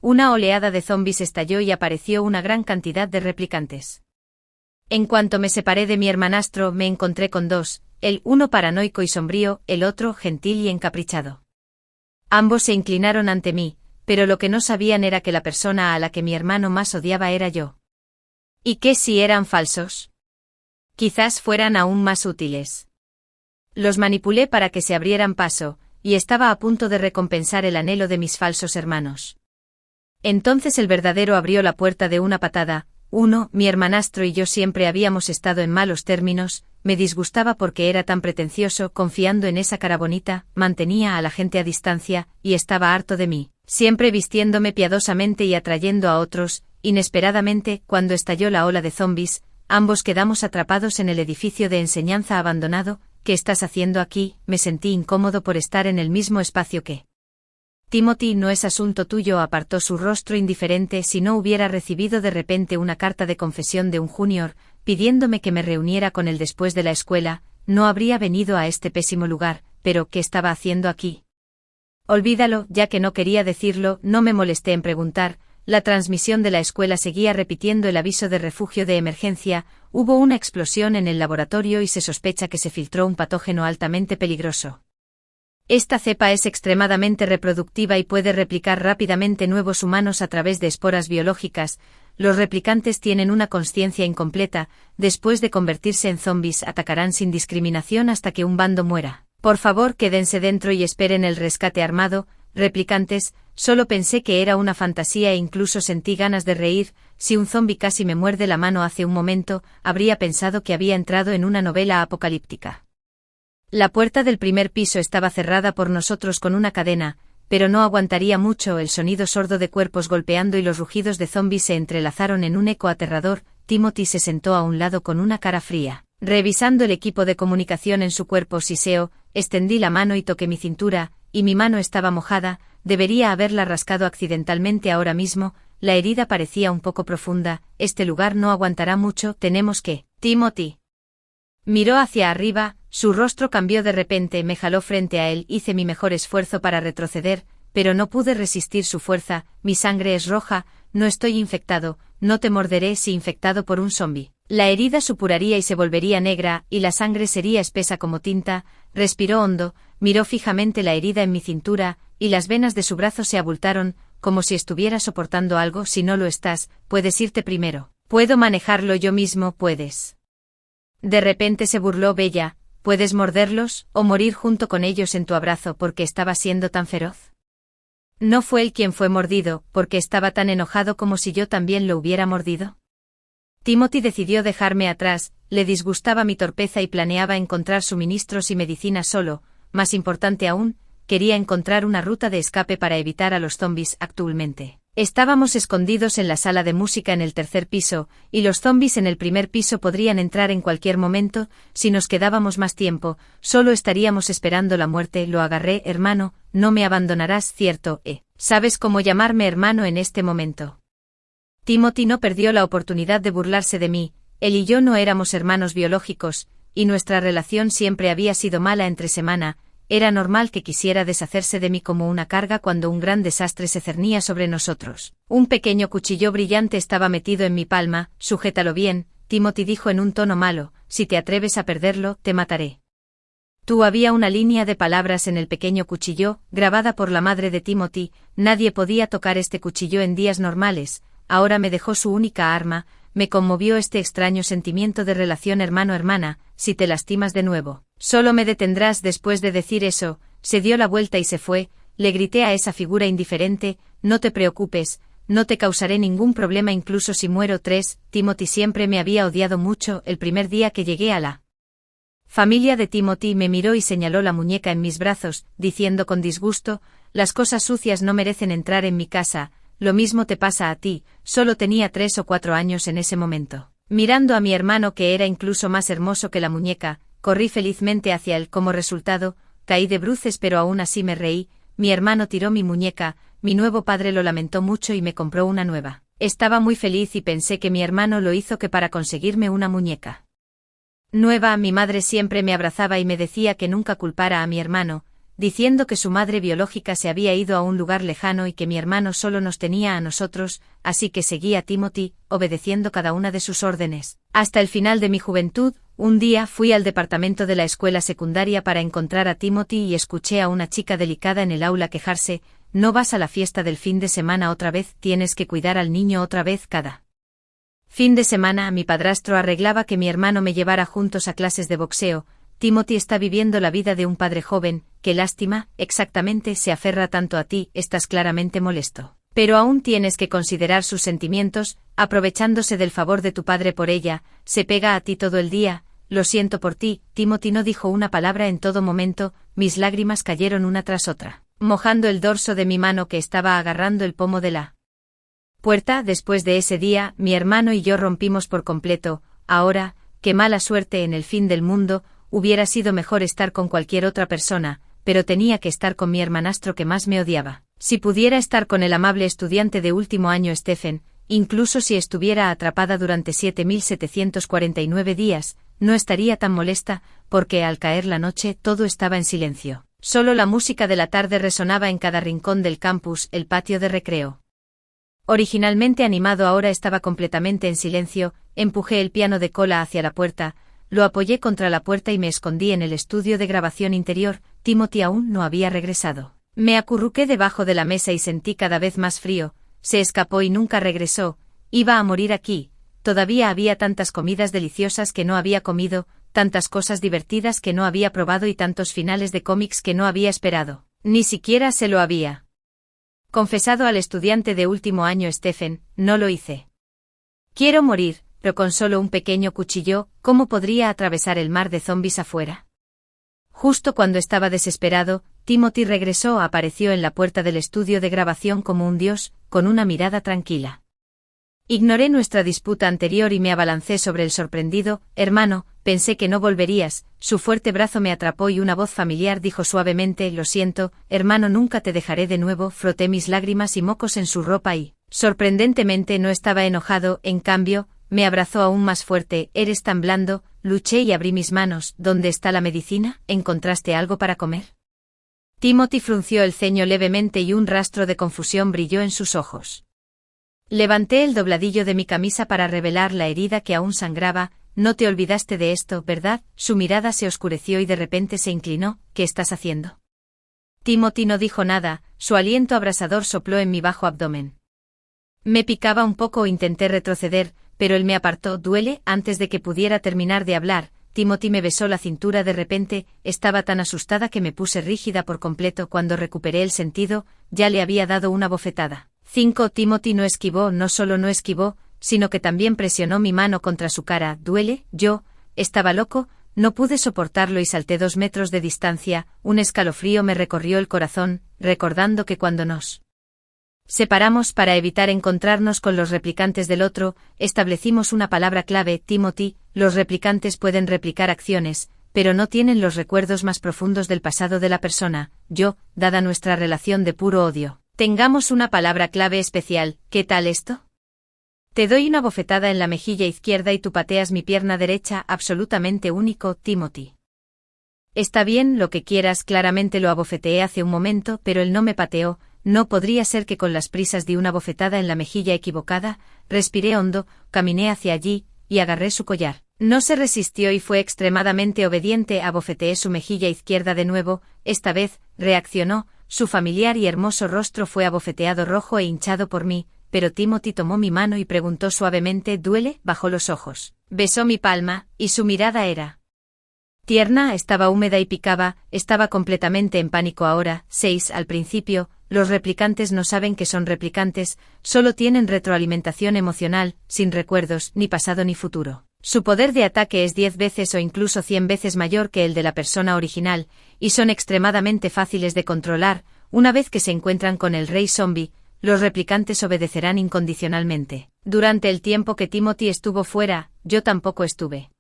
Una oleada de zombis estalló y apareció una gran cantidad de replicantes. En cuanto me separé de mi hermanastro, me encontré con dos, el uno paranoico y sombrío, el otro gentil y encaprichado. Ambos se inclinaron ante mí, pero lo que no sabían era que la persona a la que mi hermano más odiaba era yo. ¿Y qué si eran falsos? Quizás fueran aún más útiles. Los manipulé para que se abrieran paso, y estaba a punto de recompensar el anhelo de mis falsos hermanos. Entonces el verdadero abrió la puerta de una patada. Mi hermanastro y yo siempre habíamos estado en malos términos, me disgustaba porque era tan pretencioso, confiando en esa cara bonita, mantenía a la gente a distancia, y estaba harto de mí, siempre vistiéndome piadosamente y atrayendo a otros. Inesperadamente, cuando estalló la ola de zombis, ambos quedamos atrapados en el edificio de enseñanza abandonado. ¿Qué estás haciendo aquí? Me sentí incómodo por estar en el mismo espacio que Timothy. No es asunto tuyo, apartó su rostro indiferente. Si no hubiera recibido de repente una carta de confesión de un junior, pidiéndome que me reuniera con él después de la escuela, no habría venido a este pésimo lugar. Pero, ¿qué estaba haciendo aquí? Olvídalo, ya que no quería decirlo, no me molesté en preguntar. La transmisión de la escuela seguía repitiendo el aviso de refugio de emergencia. Hubo una explosión en el laboratorio y se sospecha que se filtró un patógeno altamente peligroso. Esta cepa es extremadamente reproductiva y puede replicar rápidamente nuevos humanos a través de esporas biológicas. Los replicantes tienen una consciencia incompleta. Después de convertirse en zombis, atacarán sin discriminación hasta que un bando muera. Por favor, quédense dentro y esperen el rescate armado. Replicantes, solo pensé que era una fantasía e incluso sentí ganas de reír. Si un zombi casi me muerde la mano hace un momento, habría pensado que había entrado en una novela apocalíptica. La puerta del primer piso estaba cerrada por nosotros con una cadena, pero no aguantaría mucho. El sonido sordo de cuerpos golpeando y los rugidos de zombis se entrelazaron en un eco aterrador. Timothy se sentó a un lado con una cara fría, revisando el equipo de comunicación en su cuerpo siseo. Extendí la mano y toqué mi cintura, y mi mano estaba mojada. Debería haberla rascado accidentalmente ahora mismo. La herida parecía un poco profunda. Este lugar no aguantará mucho, tenemos que... Timothy miró hacia arriba, su rostro cambió de repente, me jaló frente a él, hice mi mejor esfuerzo para retroceder, pero no pude resistir su fuerza. Mi sangre es roja, no estoy infectado, no te morderé si infectado por un zombi. La herida supuraría y se volvería negra, y la sangre sería espesa como tinta. Respiró hondo, miró fijamente la herida en mi cintura, y las venas de su brazo se abultaron, como si estuviera soportando algo. Si no lo estás, puedes irte primero. Puedo manejarlo yo mismo, puedes. De repente se burló Bella. ¿Puedes morderlos, o morir junto con ellos en tu abrazo porque estaba siendo tan feroz? No fue él quien fue mordido, porque estaba tan enojado como si yo también lo hubiera mordido. Timothy decidió dejarme atrás, le disgustaba mi torpeza y planeaba encontrar suministros y medicina solo. Más importante aún, quería encontrar una ruta de escape para evitar a los zombis. Actualmente estábamos escondidos en la sala de música en el tercer piso, y los zombis en el primer piso podrían entrar en cualquier momento. Si nos quedábamos más tiempo, solo estaríamos esperando la muerte. Lo agarré. Hermano, no me abandonarás, ¿cierto? ¿Sabes cómo llamarme hermano en este momento? Timothy no perdió la oportunidad de burlarse de mí. Él y yo no éramos hermanos biológicos, y nuestra relación siempre había sido mala entre semana. Era normal que quisiera deshacerse de mí como una carga cuando un gran desastre se cernía sobre nosotros. Un pequeño cuchillo brillante estaba metido en mi palma. Sujétalo bien, Timothy dijo en un tono malo. Si te atreves a perderlo, te mataré. Había una línea de palabras en el pequeño cuchillo, grabada por la madre de Timothy. Nadie podía tocar este cuchillo en días normales. Ahora me dejó su única arma. Me conmovió este extraño sentimiento de relación hermano-hermana. Si te lastimas de nuevo, solo me detendrás. Después de decir eso, se dio la vuelta y se fue. Le grité a esa figura indiferente, no te preocupes, no te causaré ningún problema incluso si muero. Timothy siempre me había odiado mucho. El primer día que llegué a la familia de Timothy me miró y señaló la muñeca en mis brazos, diciendo con disgusto, las cosas sucias no merecen entrar en mi casa. Lo mismo te pasa a ti. Solo tenía 3 o 4 años en ese momento. Mirando a mi hermano, que era incluso más hermoso que la muñeca, corrí felizmente hacia él. Como resultado, caí de bruces, pero aún así me reí. Mi hermano tiró mi muñeca. Mi nuevo padre lo lamentó mucho y me compró una nueva. Estaba muy feliz y pensé que mi hermano lo hizo para conseguirme una muñeca nueva. Mi madre siempre me abrazaba y me decía que nunca culpara a mi hermano, diciendo que su madre biológica se había ido a un lugar lejano y que mi hermano solo nos tenía a nosotros, así que seguí a Timothy, obedeciendo cada una de sus órdenes. Hasta el final de mi juventud, un día fui al departamento de la escuela secundaria para encontrar a Timothy y escuché a una chica delicada en el aula quejarse: «No vas a la fiesta del fin de semana otra vez, tienes que cuidar al niño otra vez cada fin de semana». Mi padrastro arreglaba que mi hermano me llevara juntos a clases de boxeo. Timothy está viviendo la vida de un padre joven. Qué lástima, exactamente, se aferra tanto a ti, estás claramente molesto. Pero aún tienes que considerar sus sentimientos, aprovechándose del favor de tu padre por ella, se pega a ti todo el día. Lo siento por ti. Timothy no dijo una palabra en todo momento, mis lágrimas cayeron una tras otra, mojando el dorso de mi mano que estaba agarrando el pomo de la puerta. Después de ese día, mi hermano y yo rompimos por completo. Ahora, qué mala suerte en el fin del mundo, hubiera sido mejor estar con cualquier otra persona, pero tenía que estar con mi hermanastro que más me odiaba. Si pudiera estar con el amable estudiante de último año Stephen, incluso si estuviera atrapada durante 7.749 días, no estaría tan molesta, porque al caer la noche todo estaba en silencio. Solo la música de la tarde resonaba en cada rincón del campus, el patio de recreo. Originalmente animado, ahora estaba completamente en silencio. Empujé el piano de cola hacia la puerta, lo apoyé contra la puerta y me escondí en el estudio de grabación interior. Timothy aún no había regresado. Me acurruqué debajo de la mesa y sentí cada vez más frío. Se escapó y nunca regresó. Iba a morir aquí. Todavía había tantas comidas deliciosas que no había comido, tantas cosas divertidas que no había probado y tantos finales de cómics que no había esperado. Ni siquiera se lo había confesado al estudiante de último año Stephen. No lo hice. Quiero morir, pero con solo un pequeño cuchillo, ¿cómo podría atravesar el mar de zombies afuera? Justo cuando estaba desesperado, Timothy regresó. Apareció en la puerta del estudio de grabación como un dios, con una mirada tranquila. Ignoré nuestra disputa anterior y me abalancé sobre el sorprendido. Hermano, pensé que no volverías. Su fuerte brazo me atrapó y una voz familiar dijo suavemente: lo siento, hermano, nunca te dejaré de nuevo. Froté mis lágrimas y mocos en su ropa y, sorprendentemente, no estaba enojado. En cambio, me abrazó aún más fuerte. Eres tan blando. Luché y abrí mis manos. ¿Dónde está la medicina? ¿Encontraste algo para comer? Timothy frunció el ceño levemente y un rastro de confusión brilló en sus ojos. Levanté el dobladillo de mi camisa para revelar la herida que aún sangraba. No te olvidaste de esto, ¿verdad? Su mirada se oscureció y de repente se inclinó. ¿Qué estás haciendo? Timothy no dijo nada. Su aliento abrasador sopló en mi bajo abdomen. Me picaba un poco. Intenté retroceder, pero él me apartó. ¿Duele? Antes de que pudiera terminar de hablar, Timothy me besó la cintura. De repente, estaba tan asustada que me puse rígida por completo. Cuando recuperé el sentido, ya le había dado una bofetada. 5. Timothy no esquivó. No solo no esquivó, sino que también presionó mi mano contra su cara. ¿Duele? Yo estaba loco, no pude soportarlo y salté 2 metros de distancia. Un escalofrío me recorrió el corazón, recordando que cuando nos separamos para evitar encontrarnos con los replicantes del otro, establecimos una palabra clave: Timothy. Los replicantes pueden replicar acciones, pero no tienen los recuerdos más profundos del pasado de la persona. Yo, dada nuestra relación de puro odio, tengamos una palabra clave especial. ¿Qué tal esto? Te doy una bofetada en la mejilla izquierda y tú pateas mi pierna derecha. Absolutamente único, Timothy. Está bien, lo que quieras. Claramente lo abofeteé hace un momento, pero él no me pateó. No podría ser que con las prisas di una bofetada en la mejilla equivocada. Respiré hondo, caminé hacia allí, y agarré su collar. No se resistió y fue extremadamente obediente. Abofeteé su mejilla izquierda de nuevo. Esta vez, reaccionó. Su familiar y hermoso rostro fue abofeteado, rojo e hinchado por mí, pero Timothy tomó mi mano y preguntó suavemente: ¿duele? Bajó los ojos, besó mi palma, y su mirada era tierna. Estaba húmeda y picaba. Estaba completamente en pánico ahora. 6. Al principio, los replicantes no saben que son replicantes, solo tienen retroalimentación emocional, sin recuerdos, ni pasado ni futuro. Su poder de ataque es 10 veces o incluso 100 veces mayor que el de la persona original, y son extremadamente fáciles de controlar. Una vez que se encuentran con el rey zombie, los replicantes obedecerán incondicionalmente. Durante el tiempo que Timothy estuvo fuera, yo tampoco estuve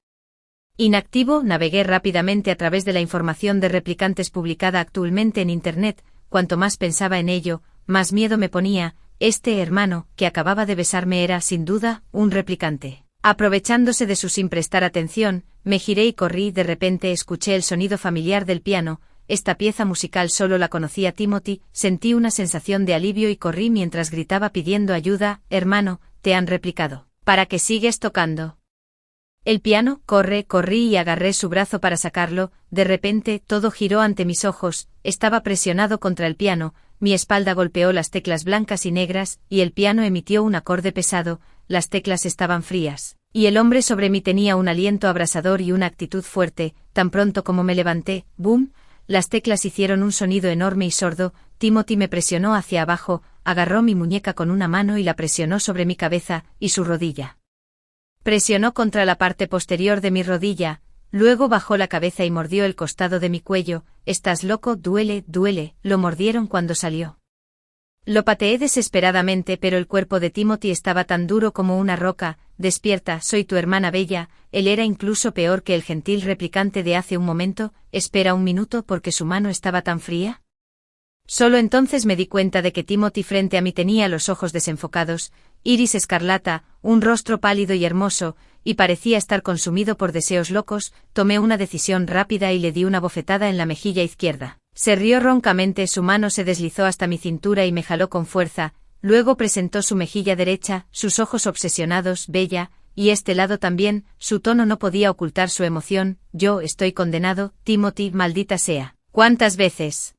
inactivo. Navegué rápidamente a través de la información de replicantes publicada actualmente en Internet. Cuanto más pensaba en ello, más miedo me ponía. Este hermano, que acababa de besarme, era, sin duda, un replicante. Aprovechándose de su sin prestar atención, me giré y corrí. De repente escuché el sonido familiar del piano. esta pieza musical solo la conocía Timothy, sentí una sensación de alivio y corrí mientras gritaba pidiendo ayuda. Hermano, te han replicado. ¿Para qué sigues tocando el piano? Corrí y agarré su brazo para sacarlo. De repente, todo giró ante mis ojos, estaba presionado contra el piano, mi espalda golpeó las teclas blancas y negras, y el piano emitió un acorde pesado, las teclas estaban frías, y el hombre sobre mí tenía un aliento abrasador y una actitud fuerte. Tan pronto como me levanté, ¡boom!, las teclas hicieron un sonido enorme y sordo. Timothy me presionó hacia abajo, agarró mi muñeca con una mano y la presionó sobre mi cabeza, y su rodilla. Presionó contra la parte posterior de mi rodilla, luego bajó la cabeza y mordió el costado de mi cuello. «¿Estás loco? Duele, lo mordieron cuando salió». Lo pateé desesperadamente, pero el cuerpo de Timothy estaba tan duro como una roca. «Despierta, soy tu hermana bella». Él era incluso peor que el gentil replicante de hace un momento. «Espera un minuto», porque su mano estaba tan fría. Solo entonces me di cuenta de que Timothy frente a mí tenía los ojos desenfocados, iris escarlata, un rostro pálido y hermoso, y parecía estar consumido por deseos locos. Tomé una decisión rápida y le di una bofetada en la mejilla izquierda. Se rió roncamente, su mano se deslizó hasta mi cintura y me jaló con fuerza, luego presentó su mejilla derecha, sus ojos obsesionados. «Bella, y este lado también». Su tono no podía ocultar su emoción. «Yo estoy condenado, Timothy, maldita sea. ¿Cuántas veces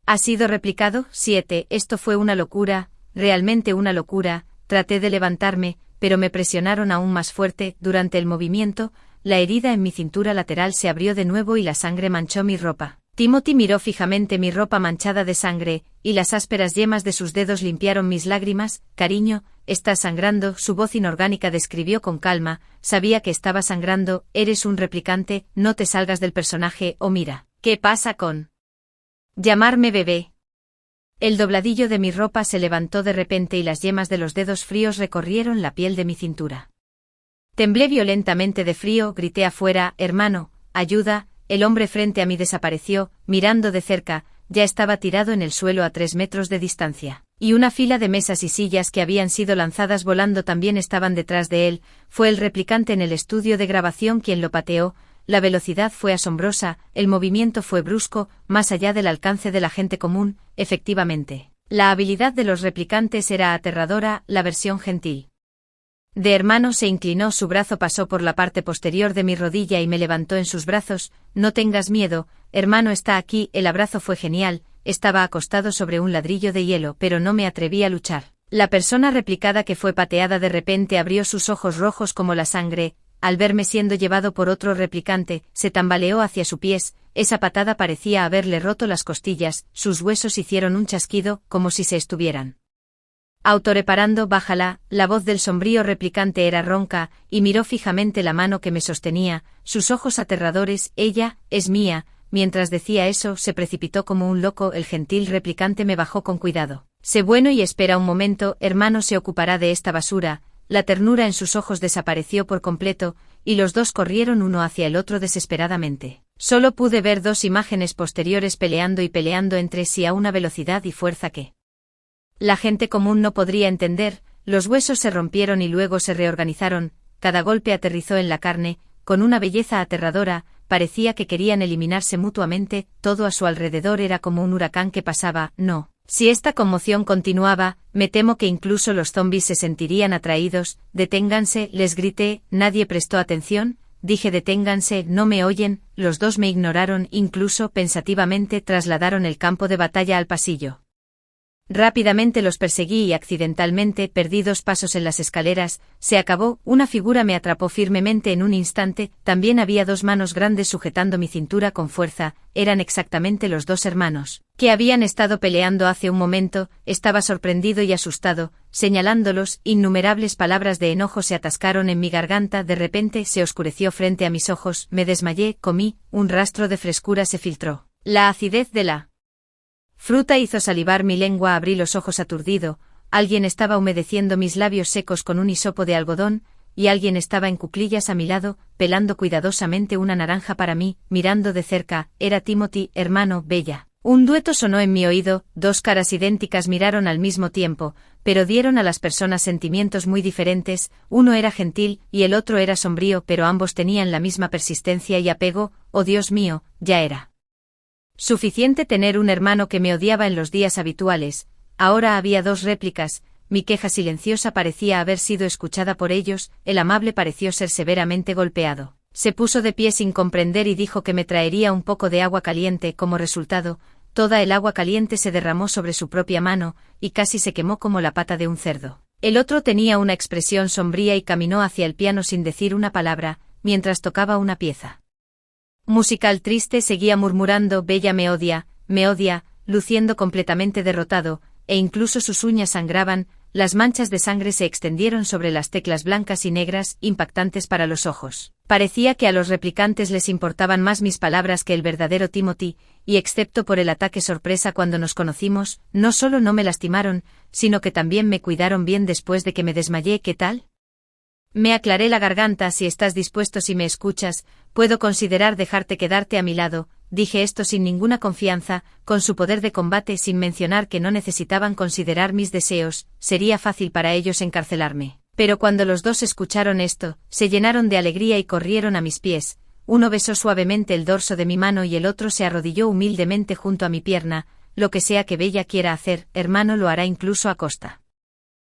has sido replicado?» 7. Esto fue una locura, realmente una locura. Traté de levantarme, pero me presionaron aún más fuerte. Durante el movimiento, la herida en mi cintura lateral se abrió de nuevo y la sangre manchó mi ropa. Timothy miró fijamente mi ropa manchada de sangre, y las ásperas yemas de sus dedos limpiaron mis lágrimas. «Cariño, estás sangrando», su voz inorgánica describió con calma. «Sabía que estaba sangrando, eres un replicante, no te salgas del personaje. Oh, mira, ¿qué pasa con llamarme bebé?» El dobladillo de mi ropa se levantó de repente y las yemas de los dedos fríos recorrieron la piel de mi cintura. Temblé violentamente de frío, grité afuera: «Hermano, ayuda». El hombre frente a mí desapareció. Mirando de cerca, ya estaba tirado en el suelo a 3 metros de distancia, y una fila de mesas y sillas que habían sido lanzadas volando también estaban detrás de él. Fue el replicante en el estudio de grabación quien lo pateó. La velocidad fue asombrosa, el movimiento fue brusco, más allá del alcance de la gente común. Efectivamente, la habilidad de los replicantes era aterradora. La versión gentil de hermano se inclinó, su brazo pasó por la parte posterior de mi rodilla y me levantó en sus brazos. «No tengas miedo, hermano está aquí». El abrazo fue genial, estaba acostado sobre un ladrillo de hielo, pero no me atreví a luchar. La persona replicada que fue pateada de repente abrió sus ojos rojos como la sangre. Al verme siendo llevado por otro replicante, se tambaleó hacia sus pies. Esa patada parecía haberle roto las costillas, sus huesos hicieron un chasquido, como si se estuvieran autoreparando. «Bájala». La voz del sombrío replicante era ronca, y miró fijamente la mano que me sostenía, sus ojos aterradores. «Ella es mía». Mientras decía eso, se precipitó como un loco. El gentil replicante me bajó con cuidado. «Sé bueno y espera un momento, hermano se ocupará de esta basura». La ternura en sus ojos desapareció por completo, y los dos corrieron uno hacia el otro desesperadamente. Solo pude ver 2 imágenes posteriores peleando y peleando entre sí a una velocidad y fuerza que la gente común no podría entender. Los huesos se rompieron y luego se reorganizaron, cada golpe aterrizó en la carne, con una belleza aterradora, parecía que querían eliminarse mutuamente. Todo a su alrededor era como un huracán que pasaba. «No. Si esta conmoción continuaba, me temo que incluso los zombies se sentirían atraídos». «Deténganse», les grité. Nadie prestó atención. Dije: «Deténganse, no me oyen». Los dos me ignoraron, incluso pensativamente trasladaron el campo de batalla al pasillo. Rápidamente los perseguí y accidentalmente perdí 2 pasos en las escaleras. Se acabó. Una figura me atrapó firmemente en un instante. También había 2 manos grandes sujetando mi cintura con fuerza. Eran exactamente los 2 hermanos que habían estado peleando hace un momento. Estaba sorprendido y asustado, señalándolos. Innumerables palabras de enojo se atascaron en mi garganta. De repente se oscureció frente a mis ojos. Me desmayé, comí, un rastro de frescura se filtró. La acidez de la fruta hizo salivar mi lengua. Abrí los ojos aturdido. Alguien estaba humedeciendo mis labios secos con un hisopo de algodón, y alguien estaba en cuclillas a mi lado, pelando cuidadosamente una naranja para mí. Mirando de cerca, era Timothy. «Hermano, bella». Un dueto sonó en mi oído. 2 caras idénticas miraron al mismo tiempo, pero dieron a las personas sentimientos muy diferentes. Uno era gentil, y el otro era sombrío, pero ambos tenían la misma persistencia y apego. «Oh Dios mío», ya era Suficiente tener un hermano que me odiaba en los días habituales, ahora había 2 réplicas, mi queja silenciosa parecía haber sido escuchada por ellos, el amable pareció ser severamente golpeado. Se puso de pie sin comprender y dijo que me traería un poco de agua caliente. Como resultado, toda el agua caliente se derramó sobre su propia mano, y casi se quemó como la pata de un cerdo. El otro tenía una expresión sombría y caminó hacia el piano sin decir una palabra, mientras tocaba una pieza musical triste. Seguía murmurando «Bella me odia», luciendo completamente derrotado, e incluso sus uñas sangraban, las manchas de sangre se extendieron sobre las teclas blancas y negras, impactantes para los ojos. Parecía que a los replicantes les importaban más mis palabras que el verdadero Timothy, y excepto por el ataque sorpresa cuando nos conocimos, no solo no me lastimaron, sino que también me cuidaron bien después de que me desmayé. ¿Qué tal? Me aclaré la garganta. Si estás dispuesto, si me escuchas, puedo considerar dejarte quedarte a mi lado. Dije esto sin ninguna confianza, con su poder de combate, sin mencionar que no necesitaban considerar mis deseos, sería fácil para ellos encarcelarme. Pero cuando los 2 escucharon esto, se llenaron de alegría y corrieron a mis pies. Uno besó suavemente el dorso de mi mano y el otro se arrodilló humildemente junto a mi pierna. Lo que sea que Bella quiera hacer, hermano, lo hará incluso a costa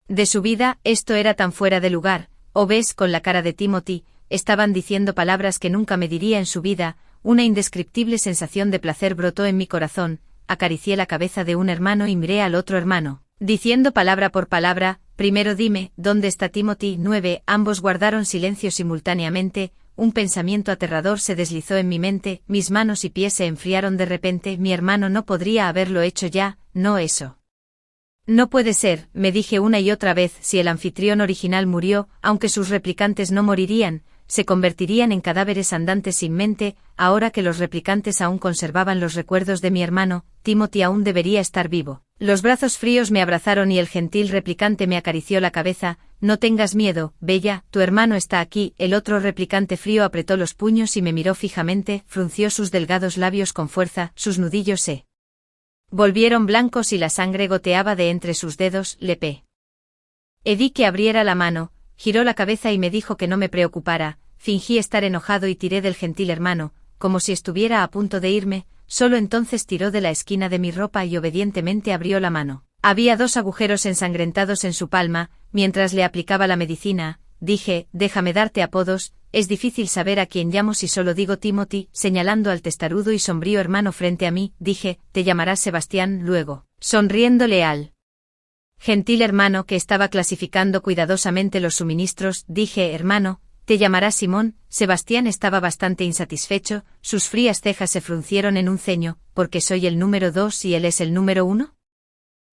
de su vida. Esto era tan fuera de lugar. Ves, con la cara de Timothy, estaban diciendo palabras que nunca me diría en su vida. Una indescriptible sensación de placer brotó en mi corazón, acaricié la cabeza de un hermano y miré al otro hermano, diciendo palabra por palabra: primero dime, ¿dónde está Timothy? 9. Ambos guardaron silencio simultáneamente. Un pensamiento aterrador se deslizó en mi mente, mis manos y pies se enfriaron de repente. Mi hermano no podría haberlo hecho ya, no, eso no puede ser, me dije una y otra vez. Si el anfitrión original murió, aunque sus replicantes no morirían, se convertirían en cadáveres andantes sin mente. Ahora que los replicantes aún conservaban los recuerdos de mi hermano, Timothy aún debería estar vivo. Los brazos fríos me abrazaron y el gentil replicante me acarició la cabeza. No tengas miedo, Bella, tu hermano está aquí. El otro replicante frío apretó los puños y me miró fijamente, frunció sus delgados labios con fuerza, sus nudillos se volvieron blancos y la sangre goteaba de entre sus dedos. Le pedí que abriera la mano, giró la cabeza y me dijo que no me preocupara. Fingí estar enojado y tiré del gentil hermano, como si estuviera a punto de irme. Solo entonces tiró de la esquina de mi ropa y obedientemente abrió la mano. Había 2 agujeros ensangrentados en su palma. Mientras le aplicaba la medicina, dije: déjame darte apodos, es difícil saber a quién llamo si solo digo Timothy. Señalando al testarudo y sombrío hermano frente a mí, dije: te llamarás Sebastián. Luego, sonriéndole al gentil hermano que estaba clasificando cuidadosamente los suministros, dije: hermano, te llamarás Simón. Sebastián estaba bastante insatisfecho, sus frías cejas se fruncieron en un ceño. ¿Porque soy el número 2 y él es el número 1?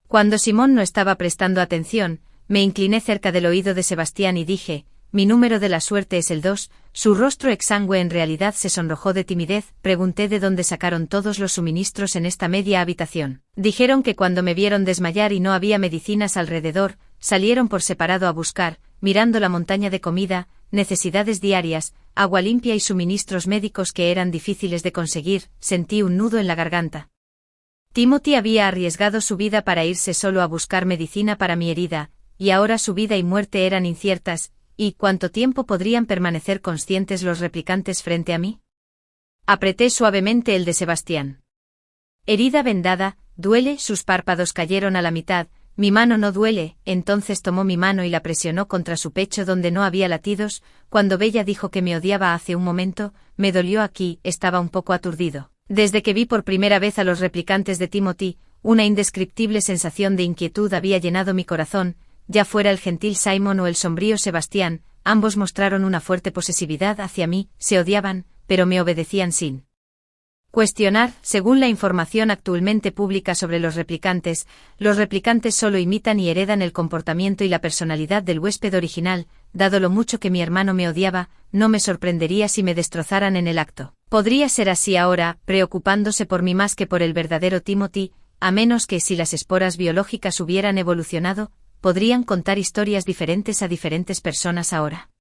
Cuando Simón no estaba prestando atención, me incliné cerca del oído de Sebastián y dije: mi número de la suerte es el 2. Su rostro exangüe en realidad se sonrojó de timidez. Pregunté de dónde sacaron todos los suministros en esta media habitación. Dijeron que cuando me vieron desmayar y no había medicinas alrededor, salieron por separado a buscar, mirando la montaña de comida, necesidades diarias, agua limpia y suministros médicos que eran difíciles de conseguir. Sentí un nudo en la garganta. Timothy había arriesgado su vida para irse solo a buscar medicina para mi herida, y ahora su vida y muerte eran inciertas. ¿Y cuánto tiempo podrían permanecer conscientes los replicantes frente a mí? Apreté suavemente el de Sebastián. Herida vendada, ¿duele? Sus párpados cayeron a la mitad. Mi mano no duele. Entonces tomó mi mano y la presionó contra su pecho donde no había latidos. Cuando Bella dijo que me odiaba hace un momento, me dolió aquí. Estaba un poco aturdido. Desde que vi por primera vez a los replicantes de Timothy, una indescriptible sensación de inquietud había llenado mi corazón. Ya fuera el gentil Simon o el sombrío Sebastián, ambos mostraron una fuerte posesividad hacia mí. Se odiaban, pero me obedecían sin cuestionar. Según la información actualmente pública sobre los replicantes solo imitan y heredan el comportamiento y la personalidad del huésped original. Dado lo mucho que mi hermano me odiaba, no me sorprendería si me destrozaran en el acto. Podría ser así ahora, preocupándose por mí más que por el verdadero Timothy, a menos que si las esporas biológicas hubieran evolucionado, podrían contar historias diferentes a diferentes personas ahora.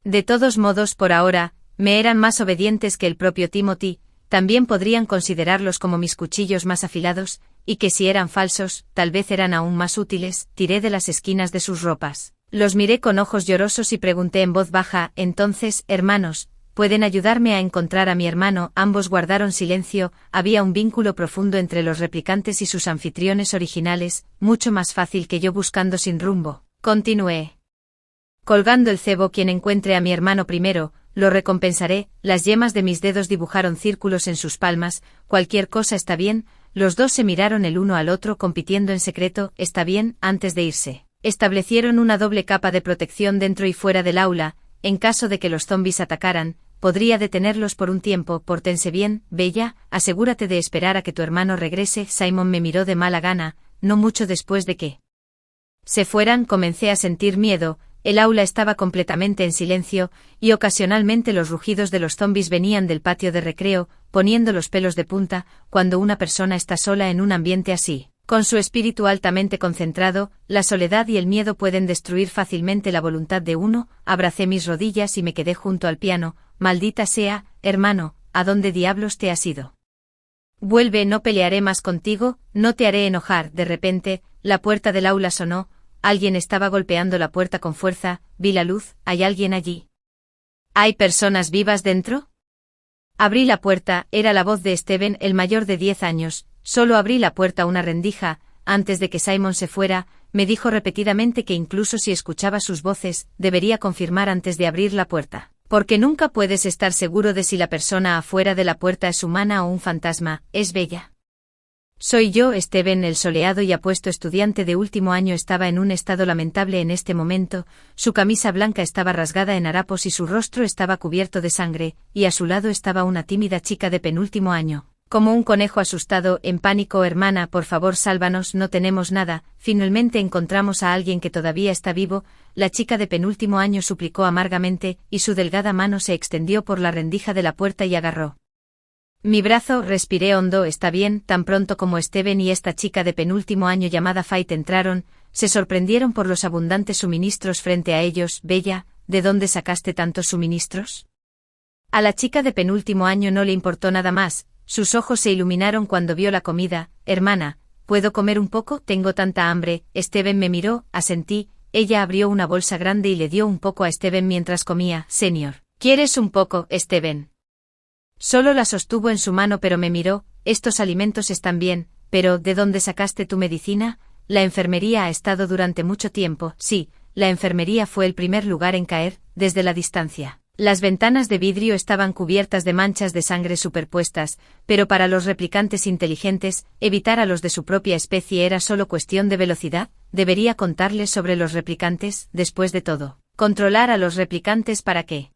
De todos modos, por ahora, me eran más obedientes que el propio Timothy. También podrían considerarlos como mis cuchillos más afilados, y que si eran falsos, tal vez eran aún más útiles. Tiré de las esquinas de sus ropas. Los miré con ojos llorosos y pregunté en voz baja: entonces, hermanos, pueden ayudarme a encontrar a mi hermano. Ambos guardaron silencio, había un vínculo profundo entre los replicantes y sus anfitriones originales, mucho más fácil que yo buscando sin rumbo. Continué. Colgando el cebo, quien encuentre a mi hermano primero, lo recompensaré. Las yemas de mis dedos dibujaron círculos en sus palmas. Cualquier cosa está bien. Los dos se miraron el uno al otro compitiendo en secreto. Está bien. Antes de irse, establecieron una doble capa de protección dentro y fuera del aula. En caso de que los zombis atacaran, podría detenerlos por un tiempo. Pórtense bien, Bella, asegúrate de esperar a que tu hermano regrese. Simon me miró de mala gana. No mucho después de que se fueran, comencé a sentir miedo. El aula estaba completamente en silencio, y ocasionalmente los rugidos de los zombis venían del patio de recreo, poniendo los pelos de punta. Cuando una persona está sola en un ambiente así, con su espíritu altamente concentrado, la soledad y el miedo pueden destruir fácilmente la voluntad de uno. Abracé mis rodillas y me quedé junto al piano. Maldita sea, hermano, ¿a dónde diablos te has ido? Vuelve, no pelearé más contigo, no te haré enojar. De repente, la puerta del aula sonó. Alguien estaba golpeando la puerta con fuerza. Vi la luz. ¿Hay alguien allí? ¿Hay personas vivas dentro? Abrí la puerta. Era la voz de Steven, el mayor de 10 años. Solo abrí la puerta una rendija. Antes de que Simon se fuera, me dijo repetidamente que incluso si escuchaba sus voces, debería confirmar antes de abrir la puerta. Porque nunca puedes estar seguro de si la persona afuera de la puerta es humana o un fantasma. ¿Es Bella? Soy yo. Steven, el soleado y apuesto estudiante de último año, estaba en un estado lamentable en este momento. Su camisa blanca estaba rasgada en harapos y su rostro estaba cubierto de sangre, y a su lado estaba una tímida chica de penúltimo año, como un conejo asustado, en pánico. Hermana, por favor, sálvanos, no tenemos nada. Finalmente encontramos a alguien que todavía está vivo. La chica de penúltimo año suplicó amargamente, y su delgada mano se extendió por la rendija de la puerta y agarró mi brazo. Respiré hondo. Está bien. Tan pronto como Steven y esta chica de penúltimo año llamada Faith entraron, se sorprendieron por los abundantes suministros frente a ellos. Bella, ¿de dónde sacaste tantos suministros? A la chica de penúltimo año no le importó nada más. Sus ojos se iluminaron cuando vio la comida. Hermana, ¿puedo comer un poco? Tengo tanta hambre. Steven me miró, asentí. Ella abrió una bolsa grande y le dio un poco a Steven mientras comía. Señor, ¿quieres un poco, Steven? Solo la sostuvo en su mano pero me miró. Estos alimentos están bien, pero ¿de dónde sacaste tu medicina? La enfermería ha estado durante mucho tiempo. Sí, la enfermería fue el primer lugar en caer, desde la distancia. Las ventanas de vidrio estaban cubiertas de manchas de sangre superpuestas, pero para los replicantes inteligentes, evitar a los de su propia especie era solo cuestión de velocidad. ¿Debería contarles sobre los replicantes? Después de todo, controlar a los replicantes para qué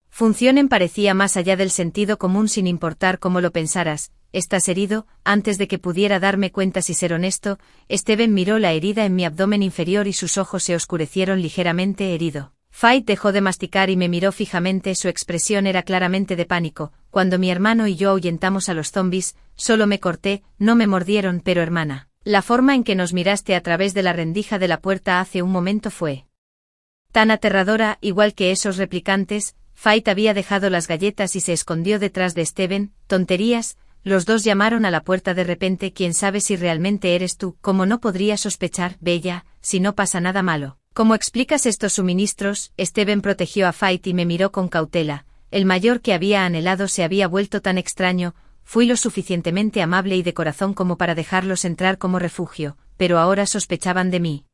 funcionen parecía más allá del sentido común sin importar cómo lo pensaras. ¿Estás herido? Antes de que pudiera darme cuenta si ser honesto, Steven miró la herida en mi abdomen inferior y sus ojos se oscurecieron ligeramente. Herido. Faith dejó de masticar y me miró fijamente. Su expresión era claramente de pánico. Cuando mi hermano y yo ahuyentamos a los zombis, solo me corté. No me mordieron, pero hermana, la forma en que nos miraste a través de la rendija de la puerta hace un momento fue tan aterradora. Igual que esos replicantes, Faith había dejado las galletas y se escondió detrás de Steven. Tonterías. Los dos llamaron a la puerta de repente. ¿Quién sabe si realmente eres tú? ¿Cómo no podría sospechar, Bella, si no pasa nada malo? ¿Cómo explicas estos suministros? Steven protegió a Faith y me miró con cautela. El mayor que había anhelado se había vuelto tan extraño. Fui lo suficientemente amable y de corazón como para dejarlos entrar como refugio, pero ahora sospechaban de mí.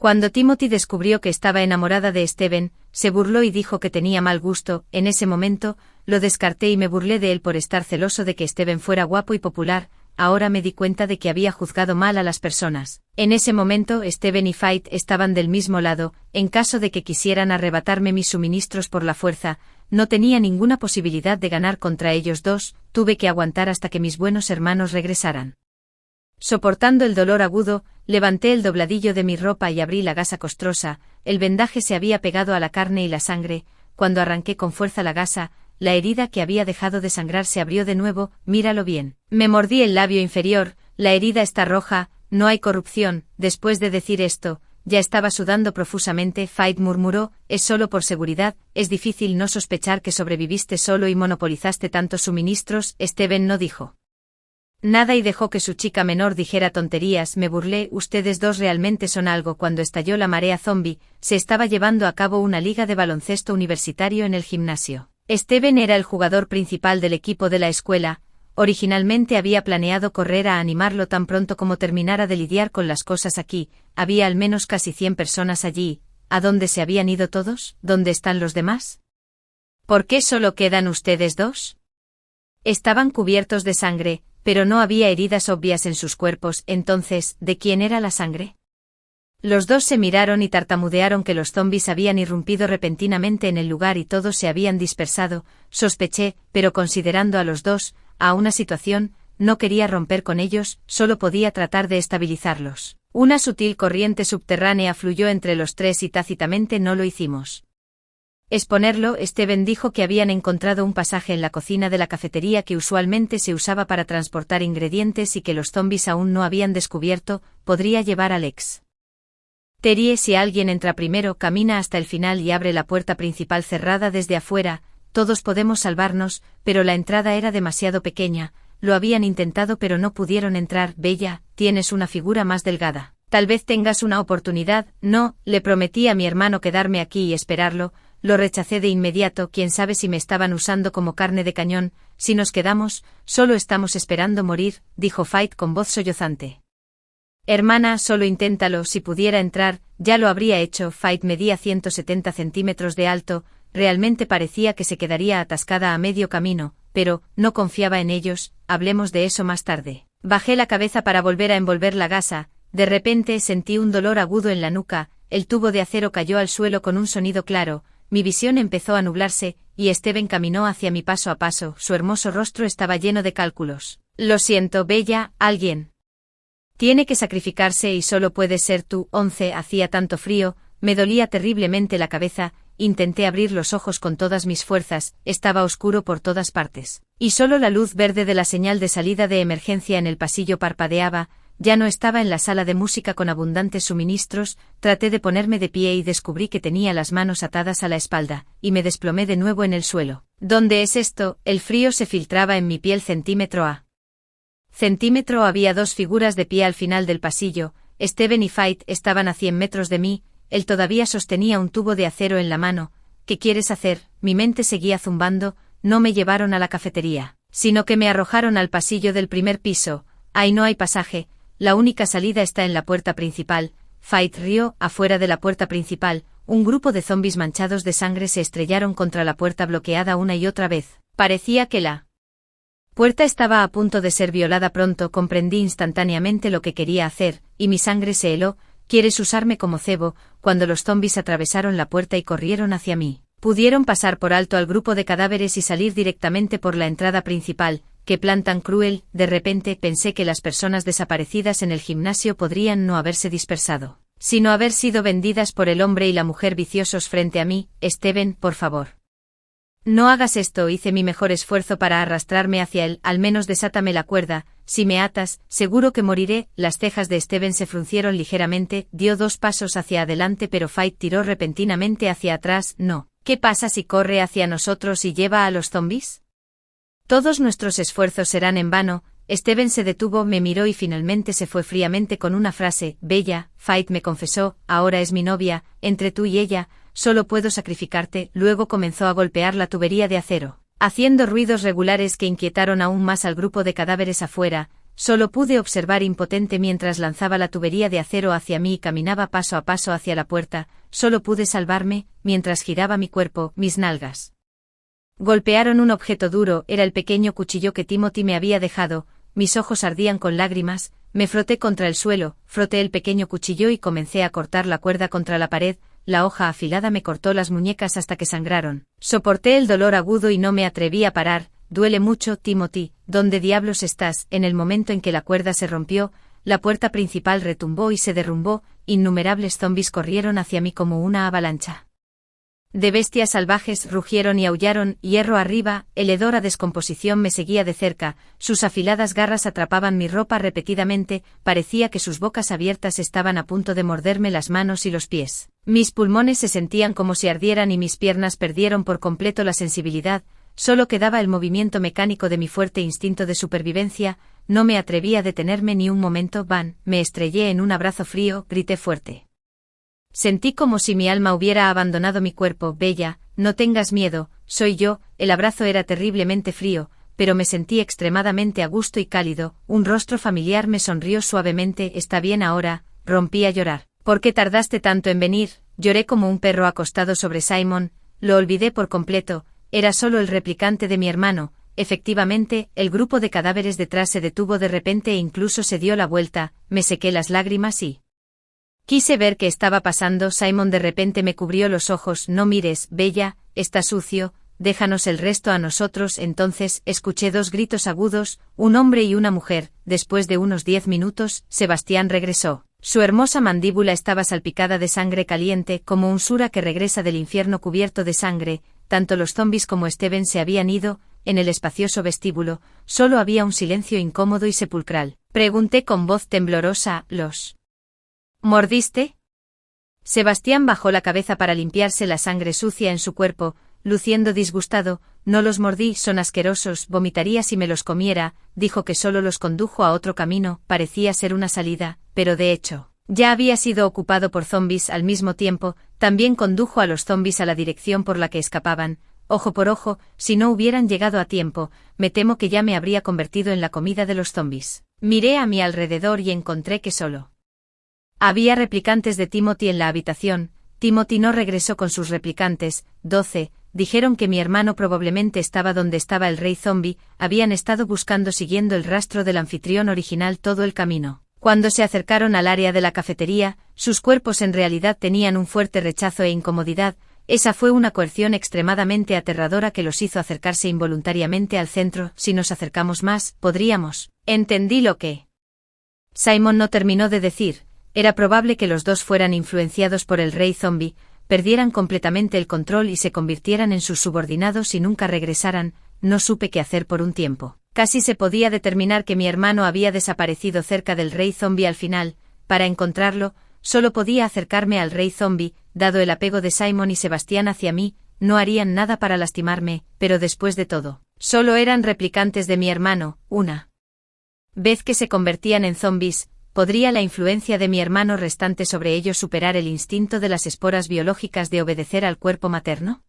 Cuando Timothy descubrió que estaba enamorada de Steven, se burló y dijo que tenía mal gusto. En ese momento, lo descarté y me burlé de él por estar celoso de que Steven fuera guapo y popular. Ahora me di cuenta de que había juzgado mal a las personas. En ese momento, Steven y Faith estaban del mismo lado. En caso de que quisieran arrebatarme mis suministros por la fuerza, no tenía ninguna posibilidad de ganar contra ellos dos. Tuve que aguantar hasta que mis buenos hermanos regresaran. Soportando el dolor agudo, levanté el dobladillo de mi ropa y abrí la gasa costrosa. El vendaje se había pegado a la carne y la sangre. Cuando arranqué con fuerza la gasa, la herida que había dejado de sangrar se abrió de nuevo. Míralo bien. Me mordí el labio inferior. La herida está roja. No hay corrupción. Después de decir esto, ya estaba sudando profusamente. Faith murmuró, es solo por seguridad. Es difícil no sospechar que sobreviviste solo y monopolizaste tantos suministros. Steven no dijo nada y dejó que su chica menor dijera tonterías. Me burlé. Ustedes dos realmente son algo. Cuando estalló la marea zombie, se estaba llevando a cabo una liga de baloncesto universitario en el gimnasio. Steven era el jugador principal del equipo de la escuela. Originalmente había planeado correr a animarlo tan pronto como terminara de lidiar con las cosas aquí. Había al menos casi 100 personas allí. ¿A dónde se habían ido todos? ¿Dónde están los demás? ¿Por qué solo quedan ustedes dos? Estaban cubiertos de sangre, pero no había heridas obvias en sus cuerpos. Entonces, ¿de quién era la sangre? Los dos se miraron y tartamudearon que los zombis habían irrumpido repentinamente en el lugar y todos se habían dispersado. Sospeché, pero considerando a los dos, a una situación, no quería romper con ellos, solo podía tratar de estabilizarlos. Una sutil corriente subterránea fluyó entre los tres y tácitamente no lo hicimos. Exponerlo, Steven dijo que habían encontrado un pasaje en la cocina de la cafetería que usualmente se usaba para transportar ingredientes y que los zombis aún no habían descubierto. Podría llevar a Lex. Terry, si alguien entra primero, camina hasta el final y abre la puerta principal cerrada desde afuera. Todos podemos salvarnos, pero la entrada era demasiado pequeña. Lo habían intentado pero no pudieron entrar. Bella, tienes una figura más delgada. Tal vez tengas una oportunidad. No, le prometí a mi hermano quedarme aquí y esperarlo. Lo rechacé de inmediato. Quién sabe si me estaban usando como carne de cañón. Si nos quedamos, solo estamos esperando morir, dijo Fight con voz sollozante. Hermana, solo inténtalo. Si pudiera entrar, ya lo habría hecho. Fight medía 170 centímetros de alto. Realmente parecía que se quedaría atascada a medio camino, pero no confiaba en ellos. Hablemos de eso más tarde. Bajé la cabeza para volver a envolver la gasa. De repente sentí un dolor agudo en la nuca. El tubo de acero cayó al suelo con un sonido claro. Mi visión empezó a nublarse, y Steven caminó hacia mí paso a paso. Su hermoso rostro estaba lleno de cálculos. Lo siento, Bella, alguien tiene que sacrificarse y solo puedes ser tú. 11. Hacía tanto frío, me dolía terriblemente la cabeza. Intenté abrir los ojos con todas mis fuerzas. Estaba oscuro por todas partes. Y solo la luz verde de la señal de salida de emergencia en el pasillo parpadeaba. Ya no estaba en la sala de música con abundantes suministros. Traté de ponerme de pie y descubrí que tenía las manos atadas a la espalda, y me desplomé de nuevo en el suelo. ¿Dónde es esto? El frío se filtraba en mi piel centímetro a centímetro. Había dos figuras de pie al final del pasillo. Steven y Fight estaban a 100 metros de mí. Él todavía sostenía un tubo de acero en la mano. ¿Qué quieres hacer? Mi mente seguía zumbando. No me llevaron a la cafetería, sino que me arrojaron al pasillo del primer piso. Ahí no hay pasaje. La única salida está en la puerta principal. Fight rió. Afuera de la puerta principal, un grupo de zombis manchados de sangre se estrellaron contra la puerta bloqueada una y otra vez. Parecía que la puerta estaba a punto de ser violada pronto. Comprendí instantáneamente lo que quería hacer, y mi sangre se heló. ¿Quieres usarme como cebo? Cuando los zombis atravesaron la puerta y corrieron hacia mí, pudieron pasar por alto al grupo de cadáveres y salir directamente por la entrada principal. ¡Qué plan tan cruel! De repente pensé que las personas desaparecidas en el gimnasio podrían no haberse dispersado, sino haber sido vendidas por el hombre y la mujer viciosos frente a mí. Steven, por favor, no hagas esto. Hice mi mejor esfuerzo para arrastrarme hacia él. Al menos desátame la cuerda. Si me atas, seguro que moriré. Las cejas de Steven se fruncieron ligeramente. Dio 2 pasos hacia adelante, pero Fight tiró repentinamente hacia atrás. No. ¿Qué pasa si corre hacia nosotros y lleva a los zombis? Todos nuestros esfuerzos serán en vano. Steven se detuvo, me miró y finalmente se fue fríamente con una frase. Bella, Fight me confesó, ahora es mi novia. Entre tú y ella, solo puedo sacrificarte. Luego comenzó a golpear la tubería de acero, haciendo ruidos regulares que inquietaron aún más al grupo de cadáveres afuera. Solo pude observar impotente mientras lanzaba la tubería de acero hacia mí y caminaba paso a paso hacia la puerta. Solo pude salvarme, mientras giraba mi cuerpo. Mis nalgas golpearon un objeto duro. Era el pequeño cuchillo que Timothy me había dejado. Mis ojos ardían con lágrimas. Me froté contra el suelo, froté el pequeño cuchillo y comencé a cortar la cuerda contra la pared. La hoja afilada me cortó las muñecas hasta que sangraron. Soporté el dolor agudo y no me atreví a parar. Duele mucho, Timothy. ¿Dónde diablos estás? En el momento en que la cuerda se rompió, la puerta principal retumbó y se derrumbó. Innumerables zombis corrieron hacia mí como una avalancha de bestias salvajes. Rugieron y aullaron, hierro arriba. El hedor a descomposición me seguía de cerca. Sus afiladas garras atrapaban mi ropa repetidamente. Parecía que sus bocas abiertas estaban a punto de morderme las manos y los pies. Mis pulmones se sentían como si ardieran y mis piernas perdieron por completo la sensibilidad. Solo quedaba el movimiento mecánico de mi fuerte instinto de supervivencia. No me atreví a detenerme ni un momento. Van, me estrellé en un abrazo frío, grité fuerte. Sentí como si mi alma hubiera abandonado mi cuerpo. Bella, no tengas miedo, soy yo. El abrazo era terriblemente frío, pero me sentí extremadamente a gusto y cálido. Un rostro familiar me sonrió suavemente. ¿Está bien ahora? Rompí a llorar. ¿Por qué tardaste tanto en venir? Lloré como un perro acostado sobre Simon. Lo olvidé por completo. Era solo el replicante de mi hermano. Efectivamente, el grupo de cadáveres detrás se detuvo de repente e incluso se dio la vuelta. Me sequé las lágrimas y quise ver qué estaba pasando. Simon de repente me cubrió los ojos. No mires, Bella, está sucio, déjanos el resto a nosotros. Entonces escuché dos gritos agudos, un hombre y una mujer. Después de unos 10 minutos, Sebastián regresó. Su hermosa mandíbula estaba salpicada de sangre caliente, como un Sura que regresa del infierno cubierto de sangre. Tanto los zombis como Steven se habían ido. En el espacioso vestíbulo, solo había un silencio incómodo y sepulcral. Pregunté con voz temblorosa, ¿los mordiste? Sebastián bajó la cabeza para limpiarse la sangre sucia en su cuerpo, luciendo disgustado. No los mordí, son asquerosos, vomitaría si me los comiera. Dijo que solo los condujo a otro camino, parecía ser una salida, pero de hecho, ya había sido ocupado por zombis al mismo tiempo. También condujo a los zombis a la dirección por la que escapaban. Ojo por ojo, si no hubieran llegado a tiempo, me temo que ya me habría convertido en la comida de los zombis. Miré a mi alrededor y encontré que solo había replicantes de Timothy en la habitación. Timothy no regresó con sus replicantes. 12. Dijeron que mi hermano probablemente estaba donde estaba el rey zombie. Habían estado buscando siguiendo el rastro del anfitrión original todo el camino. Cuando se acercaron al área de la cafetería, sus cuerpos en realidad tenían un fuerte rechazo e incomodidad. Esa fue una coerción extremadamente aterradora que los hizo acercarse involuntariamente al centro. Si nos acercamos más, podríamos. Entendí lo que Simon no terminó de decir. Era probable que los dos fueran influenciados por el rey zombie, perdieran completamente el control y se convirtieran en sus subordinados y nunca regresaran. No supe qué hacer por un tiempo. Casi se podía determinar que mi hermano había desaparecido cerca del rey zombie al final. Para encontrarlo, solo podía acercarme al rey zombie. Dado el apego de Simon y Sebastián hacia mí, no harían nada para lastimarme, pero después de todo, solo eran replicantes de mi hermano. Una vez que se convertían en zombis, ¿podría la influencia de mi hermano restante sobre ellos superar el instinto de las esporas biológicas de obedecer al cuerpo materno?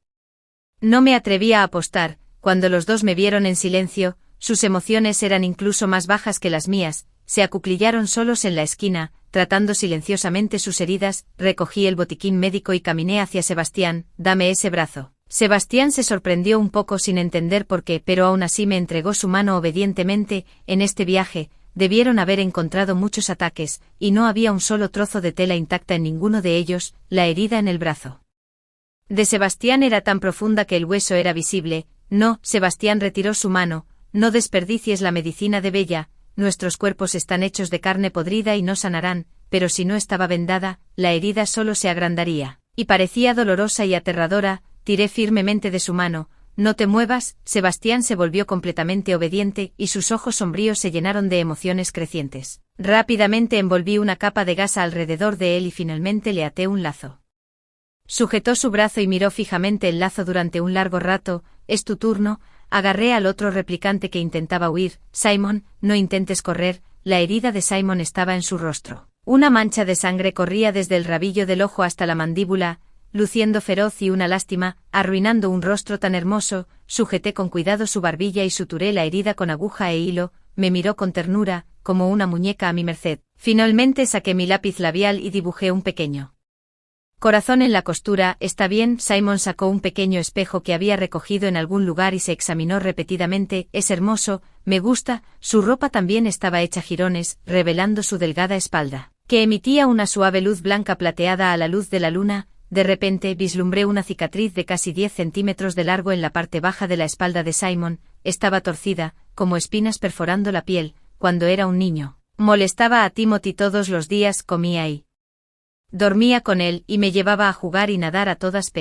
No me atreví a apostar. Cuando los dos me vieron en silencio, sus emociones eran incluso más bajas que las mías. Se acuclillaron solos en la esquina, tratando silenciosamente sus heridas. Recogí el botiquín médico y caminé hacia Sebastián. Dame ese brazo. Sebastián se sorprendió un poco sin entender por qué, pero aún así me entregó su mano obedientemente. En este viaje, debieron haber encontrado muchos ataques, y no había un solo trozo de tela intacta en ninguno de ellos. La herida en el brazo de Sebastián era tan profunda que el hueso era visible. No, Sebastián retiró su mano. No desperdicies la medicina de Bella. Nuestros cuerpos están hechos de carne podrida y no sanarán, pero si no estaba vendada, la herida solo se agrandaría. Y parecía dolorosa y aterradora. Tiré firmemente de su mano. No te muevas. Sebastián se volvió completamente obediente y sus ojos sombríos se llenaron de emociones crecientes. Rápidamente envolví una capa de gasa alrededor de él y finalmente le até un lazo. Sujetó su brazo y miró fijamente el lazo durante un largo rato. Es tu turno. Agarré al otro replicante que intentaba huir. Simon, no intentes correr. La herida de Simon estaba en su rostro. Una mancha de sangre corría desde el rabillo del ojo hasta la mandíbula, luciendo feroz y una lástima, arruinando un rostro tan hermoso. Sujeté con cuidado su barbilla y suturé la herida con aguja e hilo. Me miró con ternura, como una muñeca a mi merced. Finalmente saqué mi lápiz labial y dibujé un pequeño corazón en la costura. Está bien. Simon sacó un pequeño espejo que había recogido en algún lugar y se examinó repetidamente. Es hermoso, me gusta. Su ropa también estaba hecha jirones, revelando su delgada espalda, que emitía una suave luz blanca plateada a la luz de la luna. De repente vislumbré una cicatriz de casi 10 centímetros de largo en la parte baja de la espalda de Simon. Estaba torcida, como espinas perforando la piel. Cuando era un niño, molestaba a Timothy todos los días, comía y dormía con él y me llevaba a jugar y nadar a todas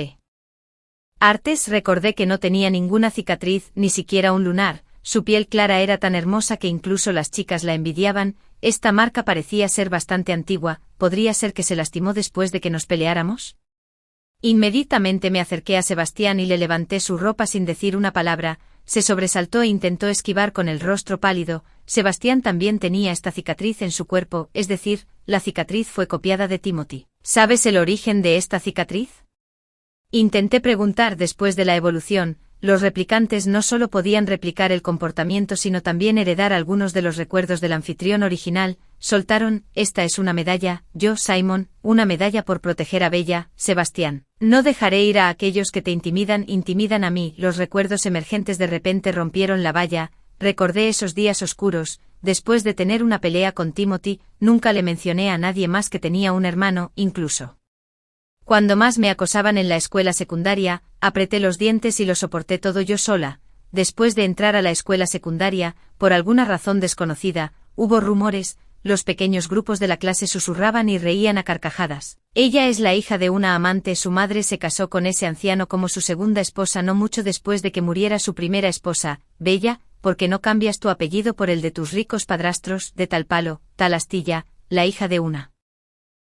partes. Recordé que no tenía ninguna cicatriz, ni siquiera un lunar. Su piel clara era tan hermosa que incluso las chicas la envidiaban. Esta marca parecía ser bastante antigua. ¿Podría ser que se lastimó después de que nos peleáramos? Inmediatamente me acerqué a Sebastián y le levanté su ropa sin decir una palabra. Se sobresaltó e intentó esquivar con el rostro pálido. Sebastián también tenía esta cicatriz en su cuerpo, es decir, la cicatriz fue copiada de Timothy. ¿Sabes el origen de esta cicatriz? Intenté preguntar. Después de la evolución, los replicantes no solo podían replicar el comportamiento sino también heredar algunos de los recuerdos del anfitrión original. Soltaron: esta es una medalla, yo, Simon, una medalla por proteger a Bella, Sebastián. No dejaré ir a aquellos que te intimidan a mí. Los recuerdos emergentes de repente rompieron la valla. Recordé esos días oscuros, después de tener una pelea con Timothy. Nunca le mencioné a nadie más que tenía un hermano, incluso cuando más me acosaban en la escuela secundaria. Apreté los dientes y lo soporté todo yo sola. Después de entrar a la escuela secundaria, por alguna razón desconocida, hubo rumores. Los pequeños grupos de la clase susurraban y reían a carcajadas. Ella es la hija de una amante. Su madre se casó con ese anciano como su segunda esposa no mucho después de que muriera su primera esposa. Bella, ¿por qué no cambias tu apellido por el de tus ricos padrastros? De tal palo, tal astilla, la hija de una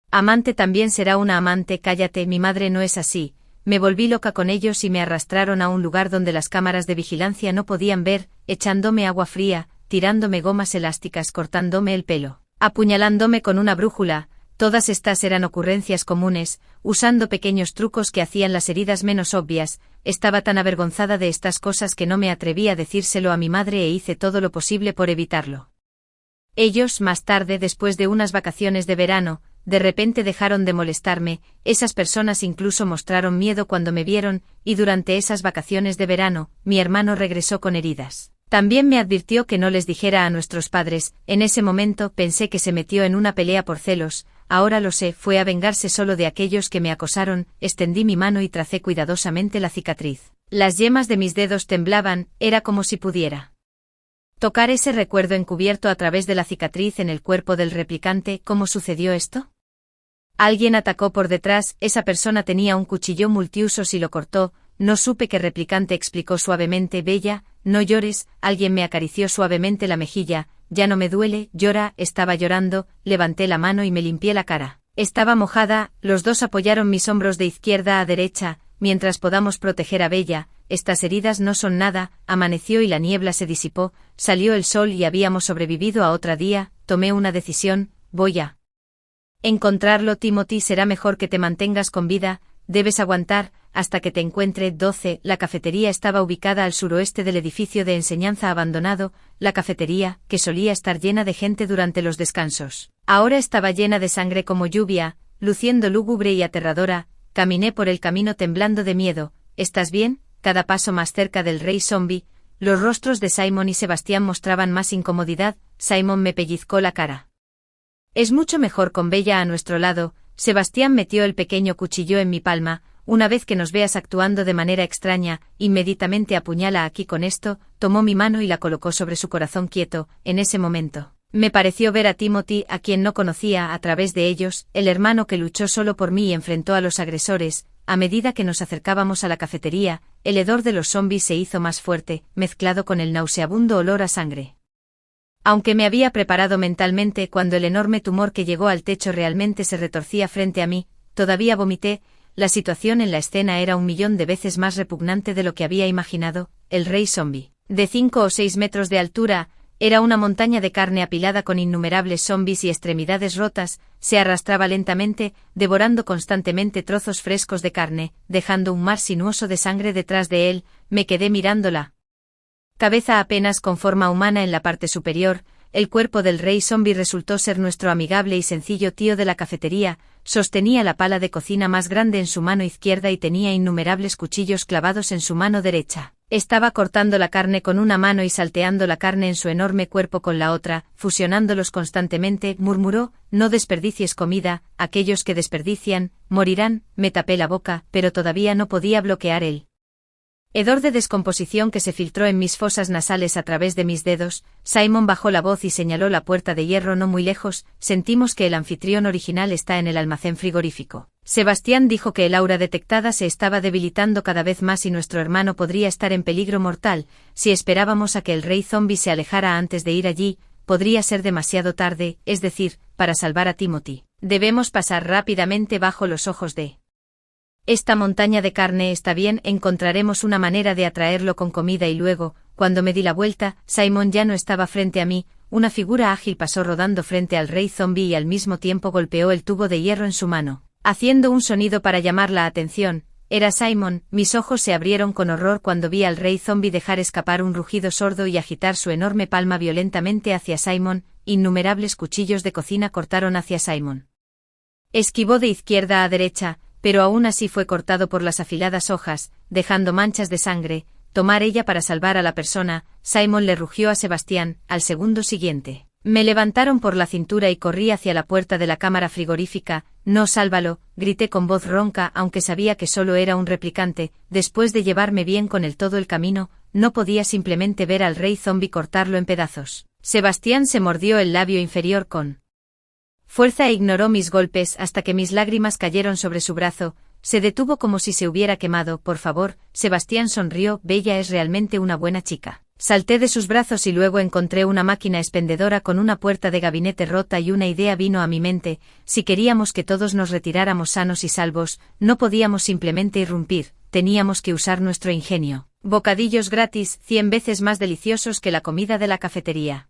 amante también será una amante. Cállate, mi madre no es así. Me volví loca con ellos y me arrastraron a un lugar donde las cámaras de vigilancia no podían ver, echándome agua fría, tirándome gomas elásticas, cortándome el pelo, apuñalándome con una brújula. Todas estas eran ocurrencias comunes, usando pequeños trucos que hacían las heridas menos obvias. Estaba tan avergonzada de estas cosas que no me atreví a decírselo a mi madre e hice todo lo posible por evitarlo. Ellos, más tarde, después de unas vacaciones de verano, de repente dejaron de molestarme. Esas personas incluso mostraron miedo cuando me vieron, y durante esas vacaciones de verano, mi hermano regresó con heridas. También me advirtió que no les dijera a nuestros padres. En ese momento pensé que se metió en una pelea por celos. Ahora lo sé, fue a vengarse solo de aquellos que me acosaron. Extendí mi mano y tracé cuidadosamente la cicatriz. Las yemas de mis dedos temblaban, era como si pudiera tocar ese recuerdo encubierto a través de la cicatriz en el cuerpo del replicante. ¿Cómo sucedió esto? Alguien atacó por detrás. Esa persona tenía un cuchillo multiusos y lo cortó. No supe qué replicante, explicó suavemente. Bella, no llores. Alguien me acarició suavemente la mejilla. Ya no me duele. Llora. Estaba llorando. Levanté la mano y me limpié la cara. Estaba mojada. Los dos apoyaron mis hombros de izquierda a derecha. Mientras podamos proteger a Bella, estas heridas no son nada. Amaneció y la niebla se disipó. Salió el sol y habíamos sobrevivido a otro día. Tomé una decisión. Voy a encontrarlo. Timothy, será mejor que te mantengas con vida. Debes aguantar hasta que te encuentre. 12. La cafetería estaba ubicada al suroeste del edificio de enseñanza abandonado. La cafetería, que solía estar llena de gente durante los descansos, ahora estaba llena de sangre como lluvia, luciendo lúgubre y aterradora. Caminé por el camino temblando de miedo. ¿Estás bien? Cada paso más cerca del rey zombie. Los rostros de Simon y Sebastián mostraban más incomodidad. Simon me pellizcó la cara. Es mucho mejor con Bella a nuestro lado. Sebastián metió el pequeño cuchillo en mi palma. Una vez que nos veas actuando de manera extraña, inmediatamente apuñala aquí con esto. Tomó mi mano y la colocó sobre su corazón quieto. En ese momento me pareció ver a Timothy, a quien no conocía, a través de ellos, el hermano que luchó solo por mí y enfrentó a los agresores. A medida que nos acercábamos a la cafetería, el hedor de los zombies se hizo más fuerte, mezclado con el nauseabundo olor a sangre. Aunque me había preparado mentalmente, cuando el enorme tumor que llegó al techo realmente se retorcía frente a mí, todavía vomité. La situación en la escena era 1.000.000 de veces más repugnante de lo que había imaginado. El rey zombie, de 5 o 6 metros de altura, era una montaña de carne apilada con innumerables zombies y extremidades rotas. Se arrastraba lentamente, devorando constantemente trozos frescos de carne, dejando un mar sinuoso de sangre detrás de él. Me quedé mirándola. Cabeza apenas con forma humana en la parte superior. El cuerpo del rey zombie resultó ser nuestro amigable y sencillo tío de la cafetería. Sostenía la pala de cocina más grande en su mano izquierda y tenía innumerables cuchillos clavados en su mano derecha. Estaba cortando la carne con una mano y salteando la carne en su enorme cuerpo con la otra, fusionándolos constantemente. Murmuró: no desperdicies comida, aquellos que desperdician, morirán. Me tapé la boca, pero todavía no podía bloquear el hedor de descomposición que se filtró en mis fosas nasales a través de mis dedos. Simon bajó la voz y señaló la puerta de hierro no muy lejos. Sentimos que el anfitrión original está en el almacén frigorífico. Sebastián dijo que el aura detectada se estaba debilitando cada vez más y nuestro hermano podría estar en peligro mortal. Si esperábamos a que el rey zombie se alejara antes de ir allí, podría ser demasiado tarde, es decir, para salvar a Timothy. Debemos pasar rápidamente bajo los ojos de esta montaña de carne. Está bien, encontraremos una manera de atraerlo con comida. Y luego, cuando me di la vuelta, Simon ya no estaba frente a mí. Una figura ágil pasó rodando frente al rey zombie y al mismo tiempo golpeó el tubo de hierro en su mano, haciendo un sonido para llamar la atención. Era Simon. Mis ojos se abrieron con horror cuando vi al rey zombie dejar escapar un rugido sordo y agitar su enorme palma violentamente hacia Simon. Innumerables cuchillos de cocina cortaron hacia Simon. Esquivó de izquierda a derecha, pero aún así fue cortado por las afiladas hojas, dejando manchas de sangre. Tomar ella para salvar a la persona. Simon le rugió a Sebastián. Al segundo siguiente, me levantaron por la cintura y corrí hacia la puerta de la cámara frigorífica. No, sálvalo, grité con voz ronca, aunque sabía que solo era un replicante. Después de llevarme bien con él todo el camino, no podía simplemente ver al rey zombie cortarlo en pedazos. Sebastián se mordió el labio inferior con fuerza e ignoró mis golpes hasta que mis lágrimas cayeron sobre su brazo. Se detuvo como si se hubiera quemado. Por favor, Sebastián sonrió. Bella es realmente una buena chica. Salté de sus brazos y luego encontré una máquina expendedora con una puerta de gabinete rota y una idea vino a mi mente. Si queríamos que todos nos retiráramos sanos y salvos, no podíamos simplemente irrumpir, teníamos que usar nuestro ingenio. Bocadillos gratis, 100 veces más deliciosos que la comida de la cafetería.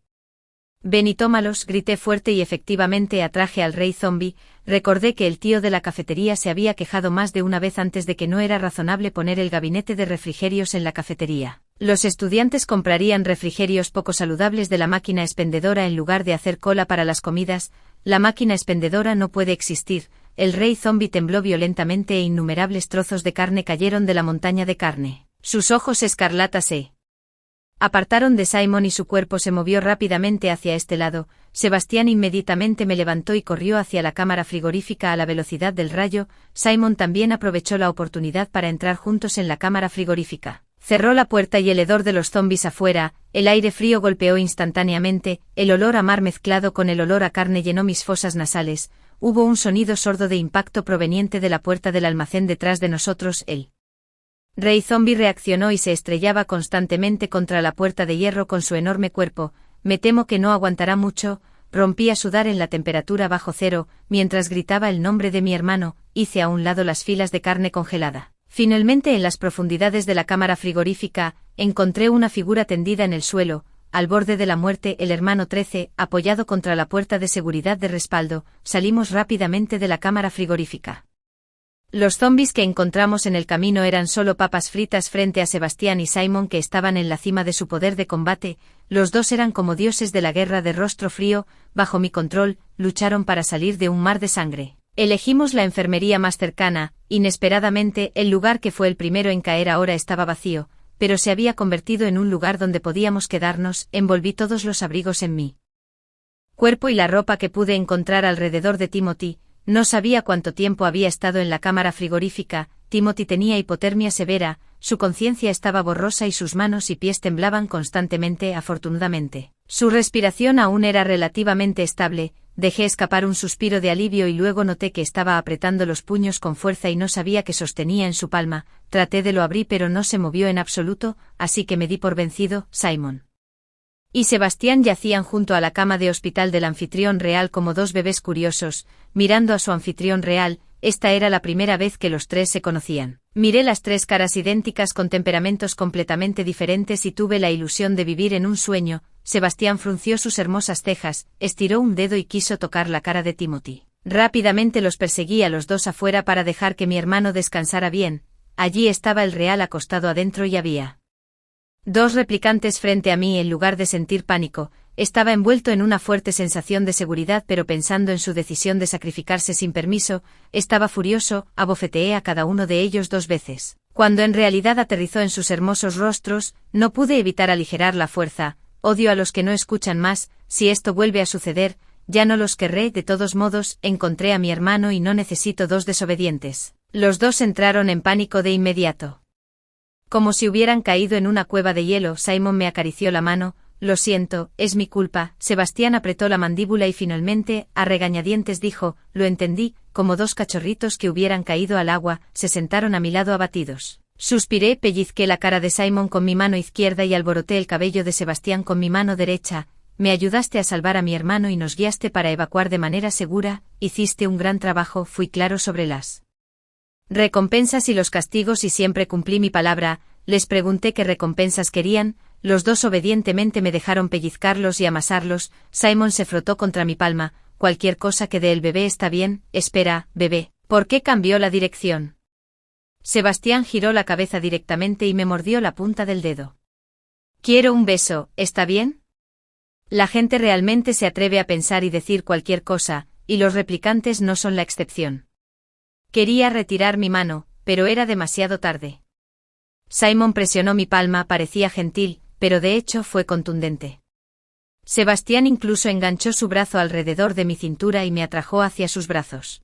Ven y tómalos, grité fuerte y efectivamente atraje al rey zombie. Recordé que el tío de la cafetería se había quejado más de una vez antes de que no era razonable poner el gabinete de refrigerios en la cafetería. Los estudiantes comprarían refrigerios poco saludables de la máquina expendedora en lugar de hacer cola para las comidas. La máquina expendedora no puede existir. El rey zombie tembló violentamente e innumerables trozos de carne cayeron de la montaña de carne. Sus ojos escarlatas se apartaron de Simon y su cuerpo se movió rápidamente hacia este lado. Sebastián inmediatamente me levantó y corrió hacia la cámara frigorífica a la velocidad del rayo. Simon también aprovechó la oportunidad para entrar juntos en la cámara frigorífica. Cerró la puerta y el hedor de los zombies afuera, el aire frío golpeó instantáneamente, el olor a mar mezclado con el olor a carne llenó mis fosas nasales. Hubo un sonido sordo de impacto proveniente de la puerta del almacén detrás de nosotros. El rey zombie reaccionó y se estrellaba constantemente contra la puerta de hierro con su enorme cuerpo. Me temo que no aguantará mucho. Rompí a sudar en la temperatura bajo cero, mientras gritaba el nombre de mi hermano. Hice a un lado las filas de carne congelada. Finalmente, en las profundidades de la cámara frigorífica, encontré una figura tendida en el suelo, al borde de la muerte. El hermano 13, apoyado contra la puerta de seguridad de respaldo. Salimos rápidamente de la cámara frigorífica. Los zombies que encontramos en el camino eran solo papas fritas frente a Sebastián y Simon, que estaban en la cima de su poder de combate. Los dos eran como dioses de la guerra, de rostro frío, bajo mi control, lucharon para salir de un mar de sangre. Elegimos la enfermería más cercana. Inesperadamente, el lugar que fue el primero en caer ahora estaba vacío, pero se había convertido en un lugar donde podíamos quedarnos. Envolví todos los abrigos en mi cuerpo y la ropa que pude encontrar alrededor de Timothy. No sabía cuánto tiempo había estado en la cámara frigorífica. Timothy tenía hipotermia severa, su conciencia estaba borrosa y sus manos y pies temblaban constantemente. Afortunadamente, su respiración aún era relativamente estable. Dejé escapar un suspiro de alivio y luego noté que estaba apretando los puños con fuerza y no sabía qué sostenía en su palma. Traté de lo abrir pero no se movió en absoluto, así que me di por vencido. Simon y Sebastián yacían junto a la cama de hospital del anfitrión real como dos bebés curiosos, mirando a su anfitrión real. Esta era la primera vez que los tres se conocían. Miré las tres caras idénticas con temperamentos completamente diferentes y tuve la ilusión de vivir en un sueño. Sebastián frunció sus hermosas cejas, estiró un dedo y quiso tocar la cara de Timothy. Rápidamente los perseguí a los dos afuera para dejar que mi hermano descansara bien. Allí estaba el real acostado adentro y había dos replicantes frente a mí. En lugar de sentir pánico, estaba envuelto en una fuerte sensación de seguridad, pero pensando en su decisión de sacrificarse sin permiso, estaba furioso. Abofeteé a cada uno de ellos 2 veces. Cuando en realidad aterrizó en sus hermosos rostros, no pude evitar aligerar la fuerza. Odio a los que no escuchan más. Si esto vuelve a suceder, ya no los querré. De todos modos, encontré a mi hermano y no necesito 2 desobedientes. Los dos entraron en pánico de inmediato, como si hubieran caído en una cueva de hielo. Simon me acarició la mano. Lo siento, es mi culpa. Sebastián apretó la mandíbula y finalmente, a regañadientes dijo, lo entendí, como 2 cachorritos que hubieran caído al agua. Se sentaron a mi lado abatidos. Suspiré, pellizqué la cara de Simon con mi mano izquierda y alboroté el cabello de Sebastián con mi mano derecha. Me ayudaste a salvar a mi hermano y nos guiaste para evacuar de manera segura. Hiciste un gran trabajo. Fui claro sobre las recompensas y los castigos y siempre cumplí mi palabra. Les pregunté qué recompensas querían. Los dos obedientemente me dejaron pellizcarlos y amasarlos. Simon se frotó contra mi palma. Cualquier cosa que dé el bebé está bien. Espera, bebé. ¿Por qué cambió la dirección? Sebastián giró la cabeza directamente y me mordió la punta del dedo. Quiero un beso, ¿está bien? La gente realmente se atreve a pensar y decir cualquier cosa, y los replicantes no son la excepción. Quería retirar mi mano, pero era demasiado tarde. Simon presionó mi palma, parecía gentil, pero de hecho fue contundente. Sebastián incluso enganchó su brazo alrededor de mi cintura y me atrajo hacia sus brazos.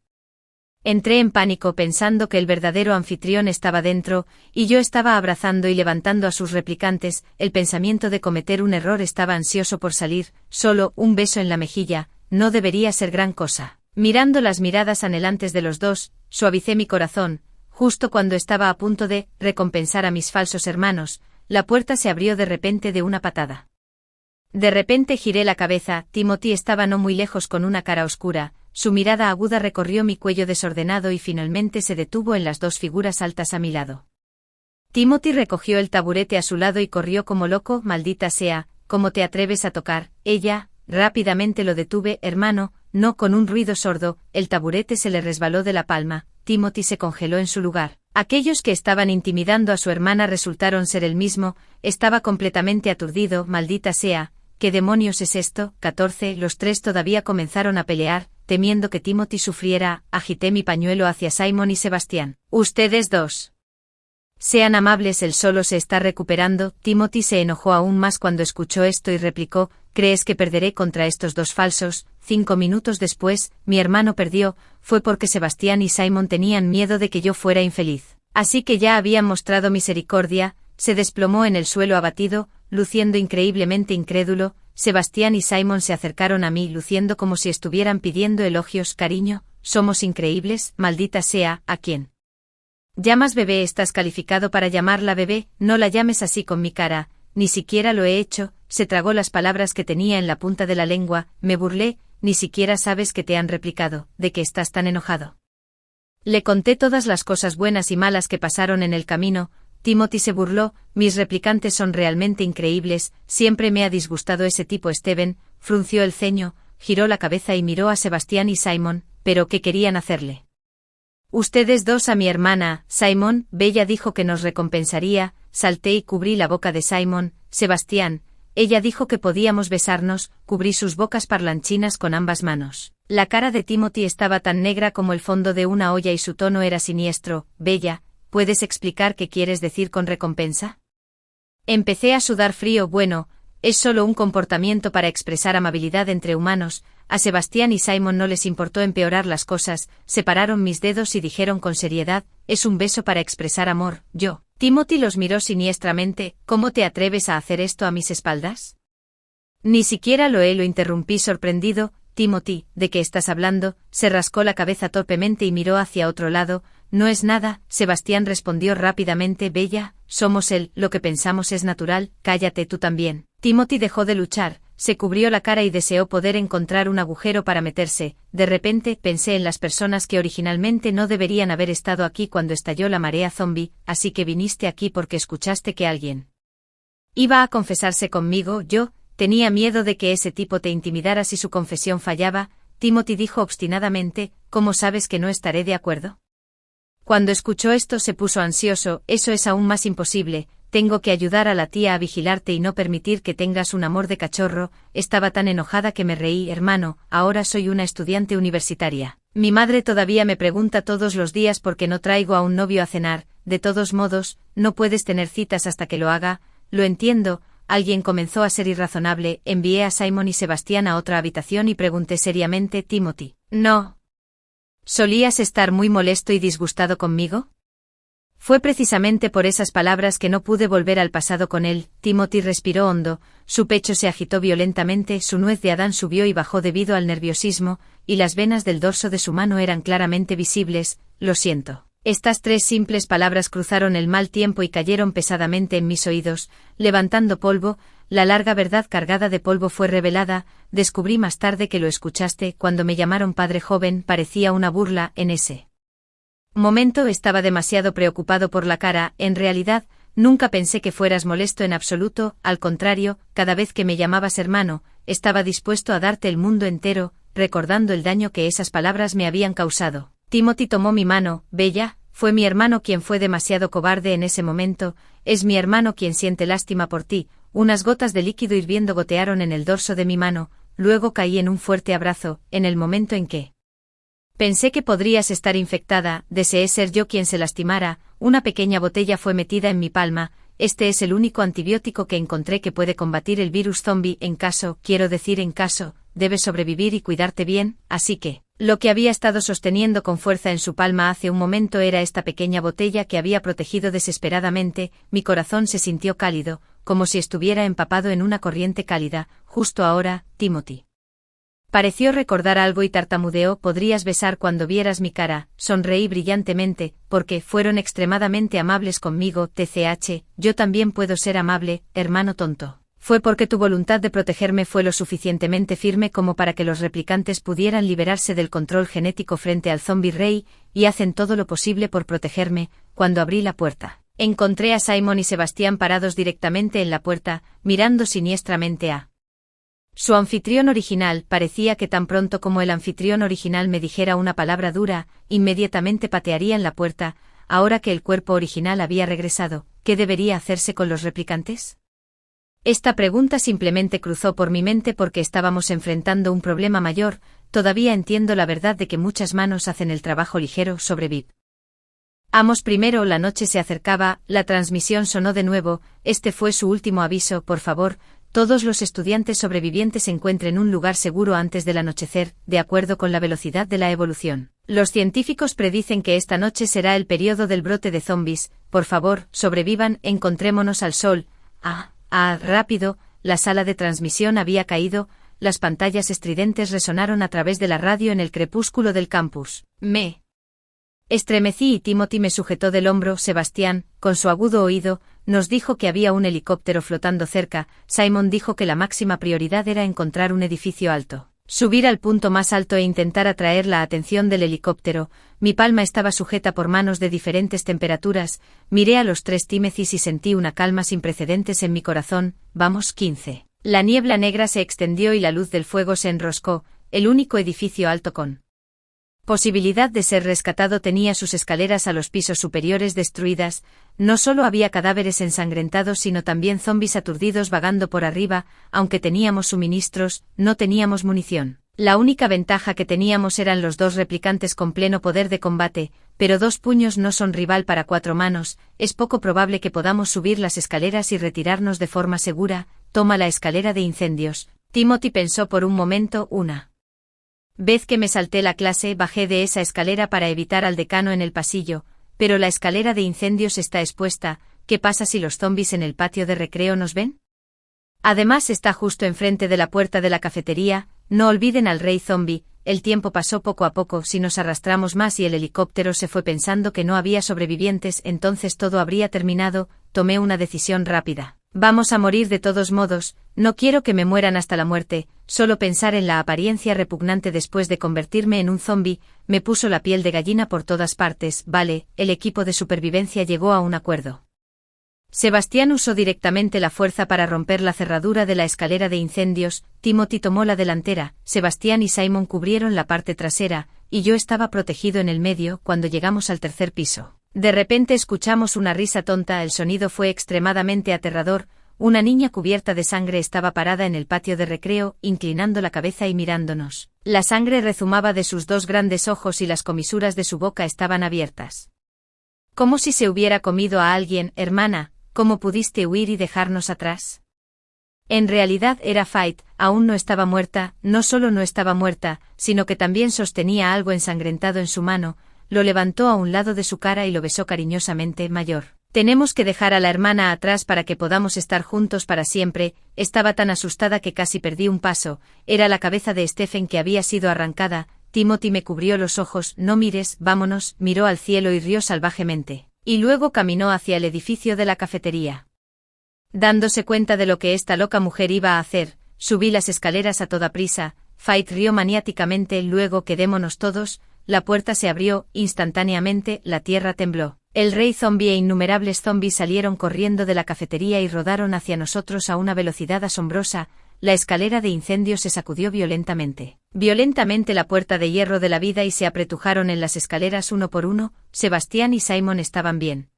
Entré en pánico pensando que el verdadero anfitrión estaba dentro, y yo estaba abrazando y levantando a sus replicantes. El pensamiento de cometer un error estaba ansioso por salir. Solo un beso en la mejilla, no debería ser gran cosa. Mirando las miradas anhelantes de los dos, suavicé mi corazón. Justo cuando estaba a punto de recompensar a mis falsos hermanos, la puerta se abrió de repente de una patada. De repente giré la cabeza. Timothy estaba no muy lejos con una cara oscura. Su mirada aguda recorrió mi cuello desordenado y finalmente se detuvo en las dos figuras altas a mi lado. Timothy recogió el taburete a su lado y corrió como loco. Maldita sea, ¿cómo te atreves a tocar? Ella, rápidamente lo detuve. Hermano, no. Con un ruido sordo, el taburete se le resbaló de la palma. Timothy se congeló en su lugar. Aquellos que estaban intimidando a su hermana resultaron ser él mismo. Estaba completamente aturdido. Maldita sea, ¿qué demonios es esto? 14. Los tres todavía comenzaron a pelear. Temiendo que Timothy sufriera, agité mi pañuelo hacia Simon y Sebastián. Ustedes dos. Sean amables, él solo se está recuperando. Timothy se enojó aún más cuando escuchó esto y replicó, ¿crees que perderé contra estos dos falsos? 5 minutos después, mi hermano perdió, fue porque Sebastián y Simon tenían miedo de que yo fuera infeliz. Así que ya habían mostrado misericordia. Se desplomó en el suelo abatido, luciendo increíblemente incrédulo. Sebastián y Simon se acercaron a mí luciendo como si estuvieran pidiendo elogios. Cariño, somos increíbles. Maldita sea, ¿a quién llamas bebé? Estás calificado para llamarla bebé. No la llames así con mi cara, ni siquiera lo he hecho. Se tragó las palabras que tenía en la punta de la lengua. Me burlé. Ni siquiera sabes que te han replicado. ¿De qué estás tan enojado? Le conté todas las cosas buenas y malas que pasaron en el camino. Timothy se burló, mis replicantes son realmente increíbles, siempre me ha disgustado ese tipo. Steven frunció el ceño, giró la cabeza y miró a Sebastián y Simon, ¿pero qué querían hacerle? Ustedes dos a mi hermana, Simon. Bella dijo que nos recompensaría. Salté y cubrí la boca de Simon. Sebastián, ella dijo que podíamos besarnos. Cubrí sus bocas parlanchinas con ambas manos. La cara de Timothy estaba tan negra como el fondo de una olla y su tono era siniestro. Bella, ¿puedes explicar qué quieres decir con recompensa? Empecé a sudar frío. Bueno, es solo un comportamiento para expresar amabilidad entre humanos. A Sebastián y Simon no les importó empeorar las cosas, separaron mis dedos y dijeron con seriedad, es un beso para expresar amor. Yo. Timothy los miró siniestramente, ¿cómo te atreves a hacer esto a mis espaldas? Ni siquiera lo interrumpí sorprendido. Timothy, ¿de qué estás hablando? Se rascó la cabeza torpemente y miró hacia otro lado. No es nada, Sebastián respondió rápidamente. Bella, somos él, lo que pensamos es natural. Cállate tú también. Timothy dejó de luchar, se cubrió la cara y deseó poder encontrar un agujero para meterse. De repente, pensé en las personas que originalmente no deberían haber estado aquí cuando estalló la marea zombie, así que viniste aquí porque escuchaste que alguien iba a confesarse conmigo. Yo tenía miedo de que ese tipo te intimidara si su confesión fallaba. Timothy dijo obstinadamente, ¿cómo sabes que no estaré de acuerdo? Cuando escuchó esto se puso ansioso. Eso es aún más imposible. Tengo que ayudar a la tía a vigilarte y no permitir que tengas un amor de cachorro. Estaba tan enojada que me reí. Hermano, ahora soy una estudiante universitaria. Mi madre todavía me pregunta todos los días por qué no traigo a un novio a cenar. De todos modos, no puedes tener citas hasta que lo haga. Lo entiendo. Alguien comenzó a ser irrazonable. Envié a Simon y Sebastián a otra habitación y pregunté seriamente, Timothy, ¿no solías estar muy molesto y disgustado conmigo? Fue precisamente por esas palabras que no pude volver al pasado con él. Timothy respiró hondo, su pecho se agitó violentamente, su nuez de Adán subió y bajó debido al nerviosismo, y las venas del dorso de su mano eran claramente visibles. Lo siento. Estas 3 simples palabras cruzaron el mal tiempo y cayeron pesadamente en mis oídos, levantando polvo. La larga verdad cargada de polvo fue revelada. Descubrí más tarde que lo escuchaste cuando me llamaron padre joven. Parecía una burla. En ese momento estaba demasiado preocupado por la cara. En realidad, nunca pensé que fueras molesto en absoluto. Al contrario, cada vez que me llamabas hermano, estaba dispuesto a darte el mundo entero, recordando el daño que esas palabras me habían causado. Timothy tomó mi mano. Bella, fue mi hermano quien fue demasiado cobarde en ese momento, es mi hermano quien siente lástima por ti. Unas gotas de líquido hirviendo gotearon en el dorso de mi mano, luego caí en un fuerte abrazo, en el momento en que pensé que podrías estar infectada, deseé ser yo quien se lastimara, una pequeña botella fue metida en mi palma, este es el único antibiótico que encontré que puede combatir el virus zombie quiero decir en caso, debes sobrevivir y cuidarte bien, así que, lo que había estado sosteniendo con fuerza en su palma hace un momento era esta pequeña botella que había protegido desesperadamente, mi corazón se sintió cálido, como si estuviera empapado en una corriente cálida, justo ahora, Timothy. Pareció recordar algo y tartamudeó, podrías besar cuando vieras mi cara, sonreí brillantemente, porque fueron extremadamente amables conmigo, TCH, yo también puedo ser amable, hermano tonto. Fue porque tu voluntad de protegerme fue lo suficientemente firme como para que los replicantes pudieran liberarse del control genético frente al zombie rey, y hacen todo lo posible por protegerme. Cuando abrí la puerta, encontré a Simon y Sebastián parados directamente en la puerta, mirando siniestramente a su anfitrión original. Parecía que tan pronto como el anfitrión original me dijera una palabra dura, inmediatamente patearían la puerta. Ahora que el cuerpo original había regresado, ¿qué debería hacerse con los replicantes? Esta pregunta simplemente cruzó por mi mente porque estábamos enfrentando un problema mayor. Todavía entiendo la verdad de que muchas manos hacen el trabajo ligero sobre VIP. Amos primero, la noche se acercaba, la transmisión sonó de nuevo, este fue su último aviso, por favor, todos los estudiantes sobrevivientes encuentren un lugar seguro antes del anochecer, de acuerdo con la velocidad de la evolución. Los científicos predicen que esta noche será el periodo del brote de zombies, por favor, sobrevivan, encontrémonos al sol. Rápido, la sala de transmisión había caído, las pantallas estridentes resonaron a través de la radio en el crepúsculo del campus. Me estremecí y Timothy me sujetó del hombro. Sebastián, con su agudo oído, nos dijo que había un helicóptero flotando cerca. Simon dijo que la máxima prioridad era encontrar un edificio alto, subir al punto más alto e intentar atraer la atención del helicóptero. Mi palma estaba sujeta por manos de diferentes temperaturas, miré a los tres Timothys y sentí una calma sin precedentes en mi corazón. Vamos 15. La niebla negra se extendió y la luz del fuego se enroscó. El único edificio alto con posibilidad de ser rescatado tenía sus escaleras a los pisos superiores destruidas. No solo había cadáveres ensangrentados sino también zombis aturdidos vagando por arriba. Aunque teníamos suministros, no teníamos munición. La única ventaja que teníamos eran los dos replicantes con pleno poder de combate, pero 2 puños no son rival para 4 manos. Es poco probable que podamos subir las escaleras y retirarnos de forma segura. Toma la escalera de incendios. Timothy pensó por un momento. Una vez que me salté la clase, bajé de esa escalera para evitar al decano en el pasillo, pero la escalera de incendios está expuesta. ¿Qué pasa si los zombis en el patio de recreo nos ven? Además está justo enfrente de la puerta de la cafetería. No olviden al rey zombie. El tiempo pasó poco a poco. Si nos arrastramos más y el helicóptero se fue pensando que no había sobrevivientes, entonces todo habría terminado. Tomé una decisión rápida. Vamos a morir de todos modos, no quiero que me mueran hasta la muerte. Solo pensar en la apariencia repugnante después de convertirme en un zombie, me puso la piel de gallina por todas partes. Vale, el equipo de supervivencia llegó a un acuerdo. Sebastián usó directamente la fuerza para romper la cerradura de la escalera de incendios. Timothy tomó la delantera, Sebastián y Simon cubrieron la parte trasera, y yo estaba protegido en el medio. Cuando llegamos al 3er piso, de repente escuchamos una risa tonta. El sonido fue extremadamente aterrador. Una niña cubierta de sangre estaba parada en el patio de recreo, inclinando la cabeza y mirándonos. La sangre rezumaba de sus 2 grandes ojos y las comisuras de su boca estaban abiertas, como si se hubiera comido a alguien. Hermana, ¿cómo pudiste huir y dejarnos atrás? En realidad era Fight, aún no estaba muerta. No solo no estaba muerta, sino que también sostenía algo ensangrentado en su mano. Lo levantó a un lado de su cara y lo besó cariñosamente. Mayor, tenemos que dejar a la hermana atrás para que podamos estar juntos para siempre. Estaba tan asustada que casi perdí un paso. Era la cabeza de Stephen que había sido arrancada. Timothy me cubrió los ojos. No mires, vámonos. Miró al cielo y rió salvajemente, y luego caminó hacia el edificio de la cafetería. Dándose cuenta de lo que esta loca mujer iba a hacer, subí las escaleras a toda prisa. Fight rió maniáticamente. Luego quedémonos todos. La puerta se abrió, instantáneamente, la tierra tembló. El rey zombie e innumerables zombies salieron corriendo de la cafetería y rodaron hacia nosotros a una velocidad asombrosa. la escalera de incendio se sacudió violentamente la puerta de hierro de la vida y se apretujaron en las escaleras uno por uno. Sebastián y Simon estaban bien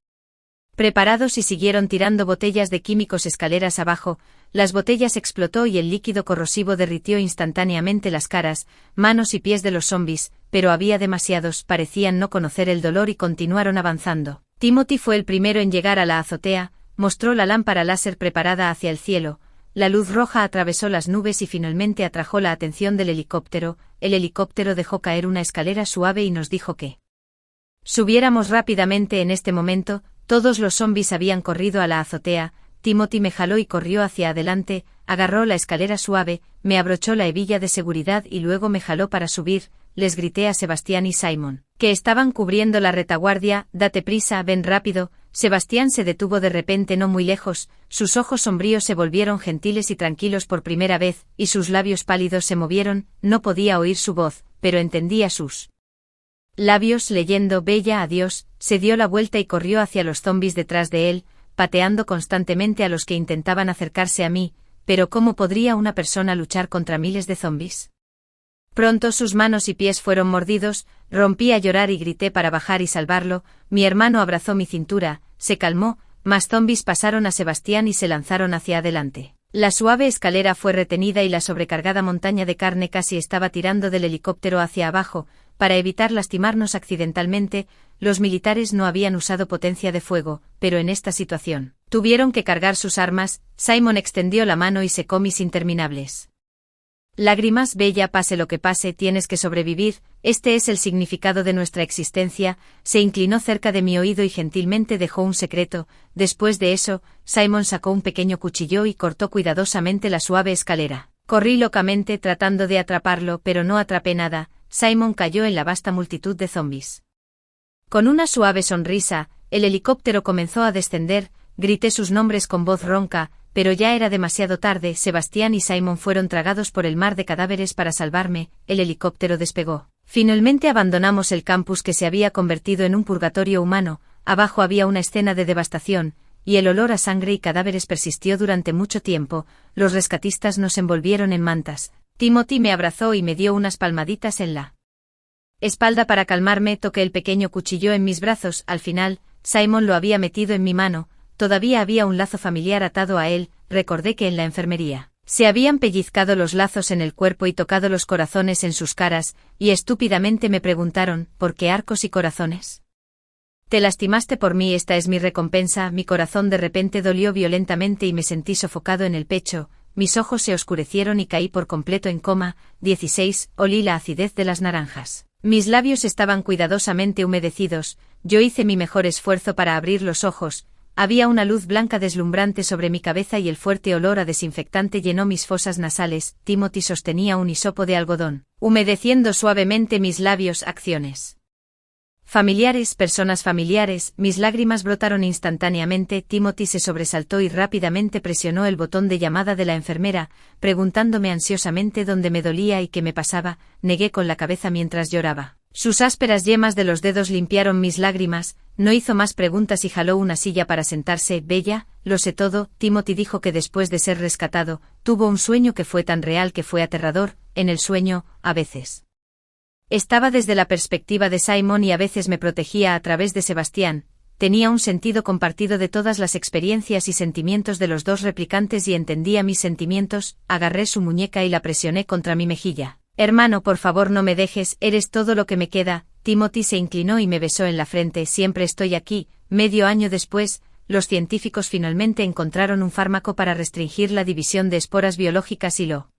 preparados y siguieron tirando botellas de químicos escaleras abajo. Las botellas explotó y el líquido corrosivo derritió instantáneamente las caras, manos y pies de los zombies, pero había demasiados, parecían no conocer el dolor y continuaron avanzando. Timothy fue el primero en llegar a la azotea, mostró la lámpara láser preparada hacia el cielo. La luz roja atravesó las nubes y finalmente atrajo la atención del helicóptero. El helicóptero dejó caer una escalera suave y nos dijo que subiéramos rápidamente en este momento. Todos los zombies habían corrido a la azotea. Timothy me jaló y corrió hacia adelante, agarró la escalera suave, me abrochó la hebilla de seguridad y luego me jaló para subir. Les grité a Sebastián y Simon, que estaban cubriendo la retaguardia: «Date prisa, ven rápido». Sebastián se detuvo de repente no muy lejos, sus ojos sombríos se volvieron gentiles y tranquilos por primera vez, y sus labios pálidos se movieron. No podía oír su voz, pero entendía sus labios leyendo: «Bella, adiós». Se dio la vuelta y corrió hacia los zombies detrás de él, pateando constantemente a los que intentaban acercarse a mí, pero ¿cómo podría una persona luchar contra miles de zombies? Pronto sus manos y pies fueron mordidos, rompí a llorar y grité para bajar y salvarlo. Mi hermano abrazó mi cintura, se calmó, más zombies pasaron a Sebastián y se lanzaron hacia adelante. La suave escalera fue retenida y la sobrecargada montaña de carne casi estaba tirando del helicóptero hacia abajo. Para evitar lastimarnos accidentalmente, los militares no habían usado potencia de fuego, pero en esta situación tuvieron que cargar sus armas. Simon extendió la mano y secó mis interminables lágrimas. «Bella, pase lo que pase, tienes que sobrevivir, este es el significado de nuestra existencia». Se inclinó cerca de mi oído y gentilmente dejó un secreto. Después de eso, Simon sacó un pequeño cuchillo y cortó cuidadosamente la suave escalera. Corrí locamente tratando de atraparlo, pero no atrapé nada. Simon cayó en la vasta multitud de zombies. Con una suave sonrisa, el helicóptero comenzó a descender. Grité sus nombres con voz ronca, pero ya era demasiado tarde. Sebastián y Simon fueron tragados por el mar de cadáveres para salvarme. El helicóptero despegó. Finalmente abandonamos el campus que se había convertido en un purgatorio humano. Abajo había una escena de devastación, y el olor a sangre y cadáveres persistió durante mucho tiempo. Los rescatistas nos envolvieron en mantas. Timothy me abrazó y me dio unas palmaditas en la espalda para calmarme. Toqué el pequeño cuchillo en mis brazos. Al final, Simon lo había metido en mi mano. Todavía había un lazo familiar atado a él. Recordé que en la enfermería se habían pellizcado los lazos en el cuerpo y tocado los corazones en sus caras, y estúpidamente me preguntaron: ¿por qué arcos y corazones? Te lastimaste por mí, esta es mi recompensa. Mi corazón de repente dolió violentamente y me sentí sofocado en el pecho. Mis ojos se oscurecieron y caí por completo en coma. 16. Olí la acidez de las naranjas. Mis labios estaban cuidadosamente humedecidos. Yo hice mi mejor esfuerzo para abrir los ojos. Había una luz blanca deslumbrante sobre mi cabeza y el fuerte olor a desinfectante llenó mis fosas nasales. Timothy sostenía un hisopo de algodón, humedeciendo suavemente mis labios. Acciones familiares, personas familiares. Mis lágrimas brotaron instantáneamente. Timothy se sobresaltó y rápidamente presionó el botón de llamada de la enfermera, preguntándome ansiosamente dónde me dolía y qué me pasaba. Negué con la cabeza mientras lloraba. Sus ásperas yemas de los dedos limpiaron mis lágrimas. No hizo más preguntas y jaló una silla para sentarse. «Bella, lo sé todo». Timothy dijo que después de ser rescatado, tuvo un sueño que fue tan real que fue aterrador. En el sueño, a veces estaba desde la perspectiva de Simon y a veces me protegía a través de Sebastián. Tenía un sentido compartido de todas las experiencias y sentimientos de los dos replicantes y entendía mis sentimientos. Agarré su muñeca y la presioné contra mi mejilla. «Hermano, por favor no me dejes, eres todo lo que me queda». Timothy se inclinó y me besó en la frente. «Siempre estoy aquí». Medio año después, los científicos finalmente encontraron un fármaco para restringir la división de esporas biológicas y lo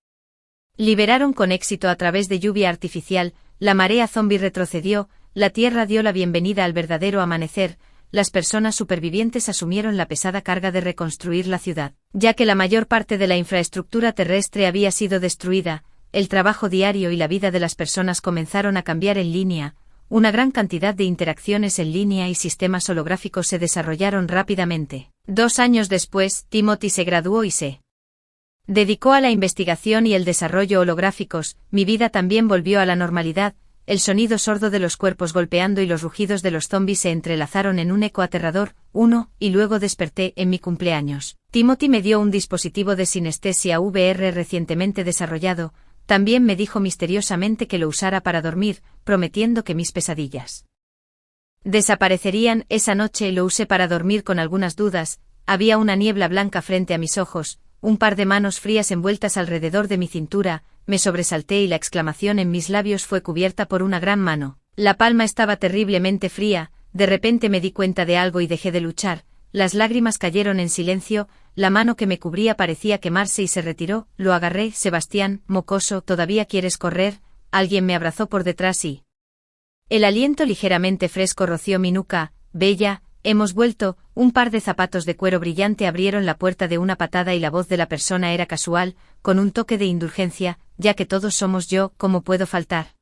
liberaron con éxito a través de lluvia artificial. La marea zombie retrocedió, la Tierra dio la bienvenida al verdadero amanecer. Las personas supervivientes asumieron la pesada carga de reconstruir la ciudad, ya que la mayor parte de la infraestructura terrestre había sido destruida. El trabajo diario y la vida de las personas comenzaron a cambiar en línea. Una gran cantidad de interacciones en línea y sistemas holográficos se desarrollaron rápidamente. 2 años después, Timothy se graduó y se dedicó a la investigación y el desarrollo holográficos. Mi vida también volvió a la normalidad. el sonido sordo de los cuerpos golpeando y los rugidos de los zombies se entrelazaron en un eco aterrador. 1, y luego desperté en mi cumpleaños. Timothy me dio un dispositivo de sinestesia VR recientemente desarrollado, también me dijo misteriosamente que lo usara para dormir, prometiendo que mis pesadillas desaparecerían. Esa noche lo usé para dormir con algunas dudas, había una niebla blanca frente a mis ojos, un par de manos frías envueltas alrededor de mi cintura, me sobresalté y la exclamación en mis labios fue cubierta por una gran mano. La palma estaba terriblemente fría, de repente me di cuenta de algo y dejé de luchar, las lágrimas cayeron en silencio, la mano que me cubría parecía quemarse y se retiró, lo agarré. Sebastián, mocoso, ¿todavía quieres correr? Alguien me abrazó por detrás y el aliento ligeramente fresco roció mi nuca. Bella, hemos vuelto. Un par de zapatos de cuero brillante abrieron la puerta de una patada y la voz de la persona era casual, con un toque de indulgencia, ya que todos somos yo, ¿cómo puedo faltar?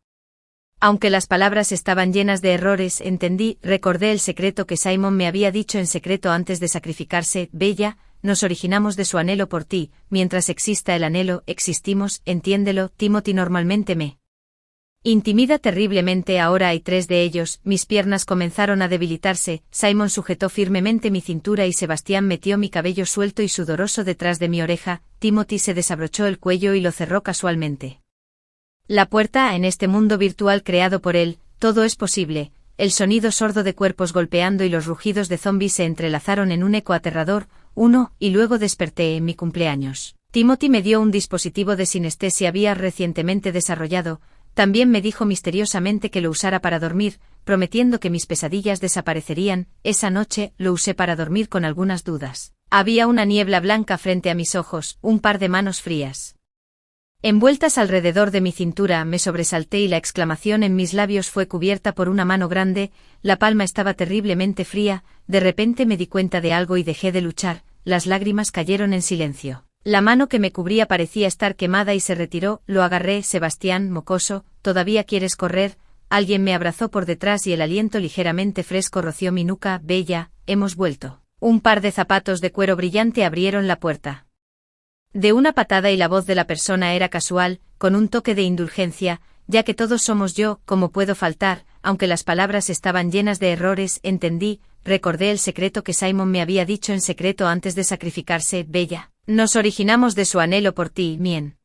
Aunque las palabras estaban llenas de errores, entendí, recordé el secreto que Simon me había dicho en secreto antes de sacrificarse. Bella, nos originamos de su anhelo por ti, mientras exista el anhelo, existimos, entiéndelo. Timothy normalmente me intimida terriblemente, ahora hay 3 de ellos. Mis piernas comenzaron a debilitarse, Simon sujetó firmemente mi cintura y Sebastián metió mi cabello suelto y sudoroso detrás de mi oreja. Timothy se desabrochó el cuello y lo cerró casualmente. La puerta en este mundo virtual creado por él, todo es posible. El sonido sordo de cuerpos golpeando y los rugidos de zombies se entrelazaron en un eco aterrador. 1, y luego desperté en mi cumpleaños. Timothy me dio un dispositivo de sinestesia VR recientemente desarrollado, también me dijo misteriosamente que lo usara para dormir, prometiendo que mis pesadillas desaparecerían. Esa noche lo usé para dormir con algunas dudas. Había una niebla blanca frente a mis ojos, un par de manos frías envueltas alrededor de mi cintura, me sobresalté y la exclamación en mis labios fue cubierta por una mano grande, la palma estaba terriblemente fría, de repente me di cuenta de algo y dejé de luchar, las lágrimas cayeron en silencio. La mano que me cubría parecía estar quemada y se retiró, lo agarré. Sebastián, mocoso, ¿todavía quieres correr? Alguien me abrazó por detrás y el aliento ligeramente fresco roció mi nuca. Bella, hemos vuelto. Un par de zapatos de cuero brillante abrieron la puerta de una patada y la voz de la persona era casual, con un toque de indulgencia, ya que todos somos yo, ¿cómo puedo faltar? Aunque las palabras estaban llenas de errores, entendí, recordé el secreto que Simon me había dicho en secreto antes de sacrificarse. Bella, nos originamos de su anhelo por ti, Mien.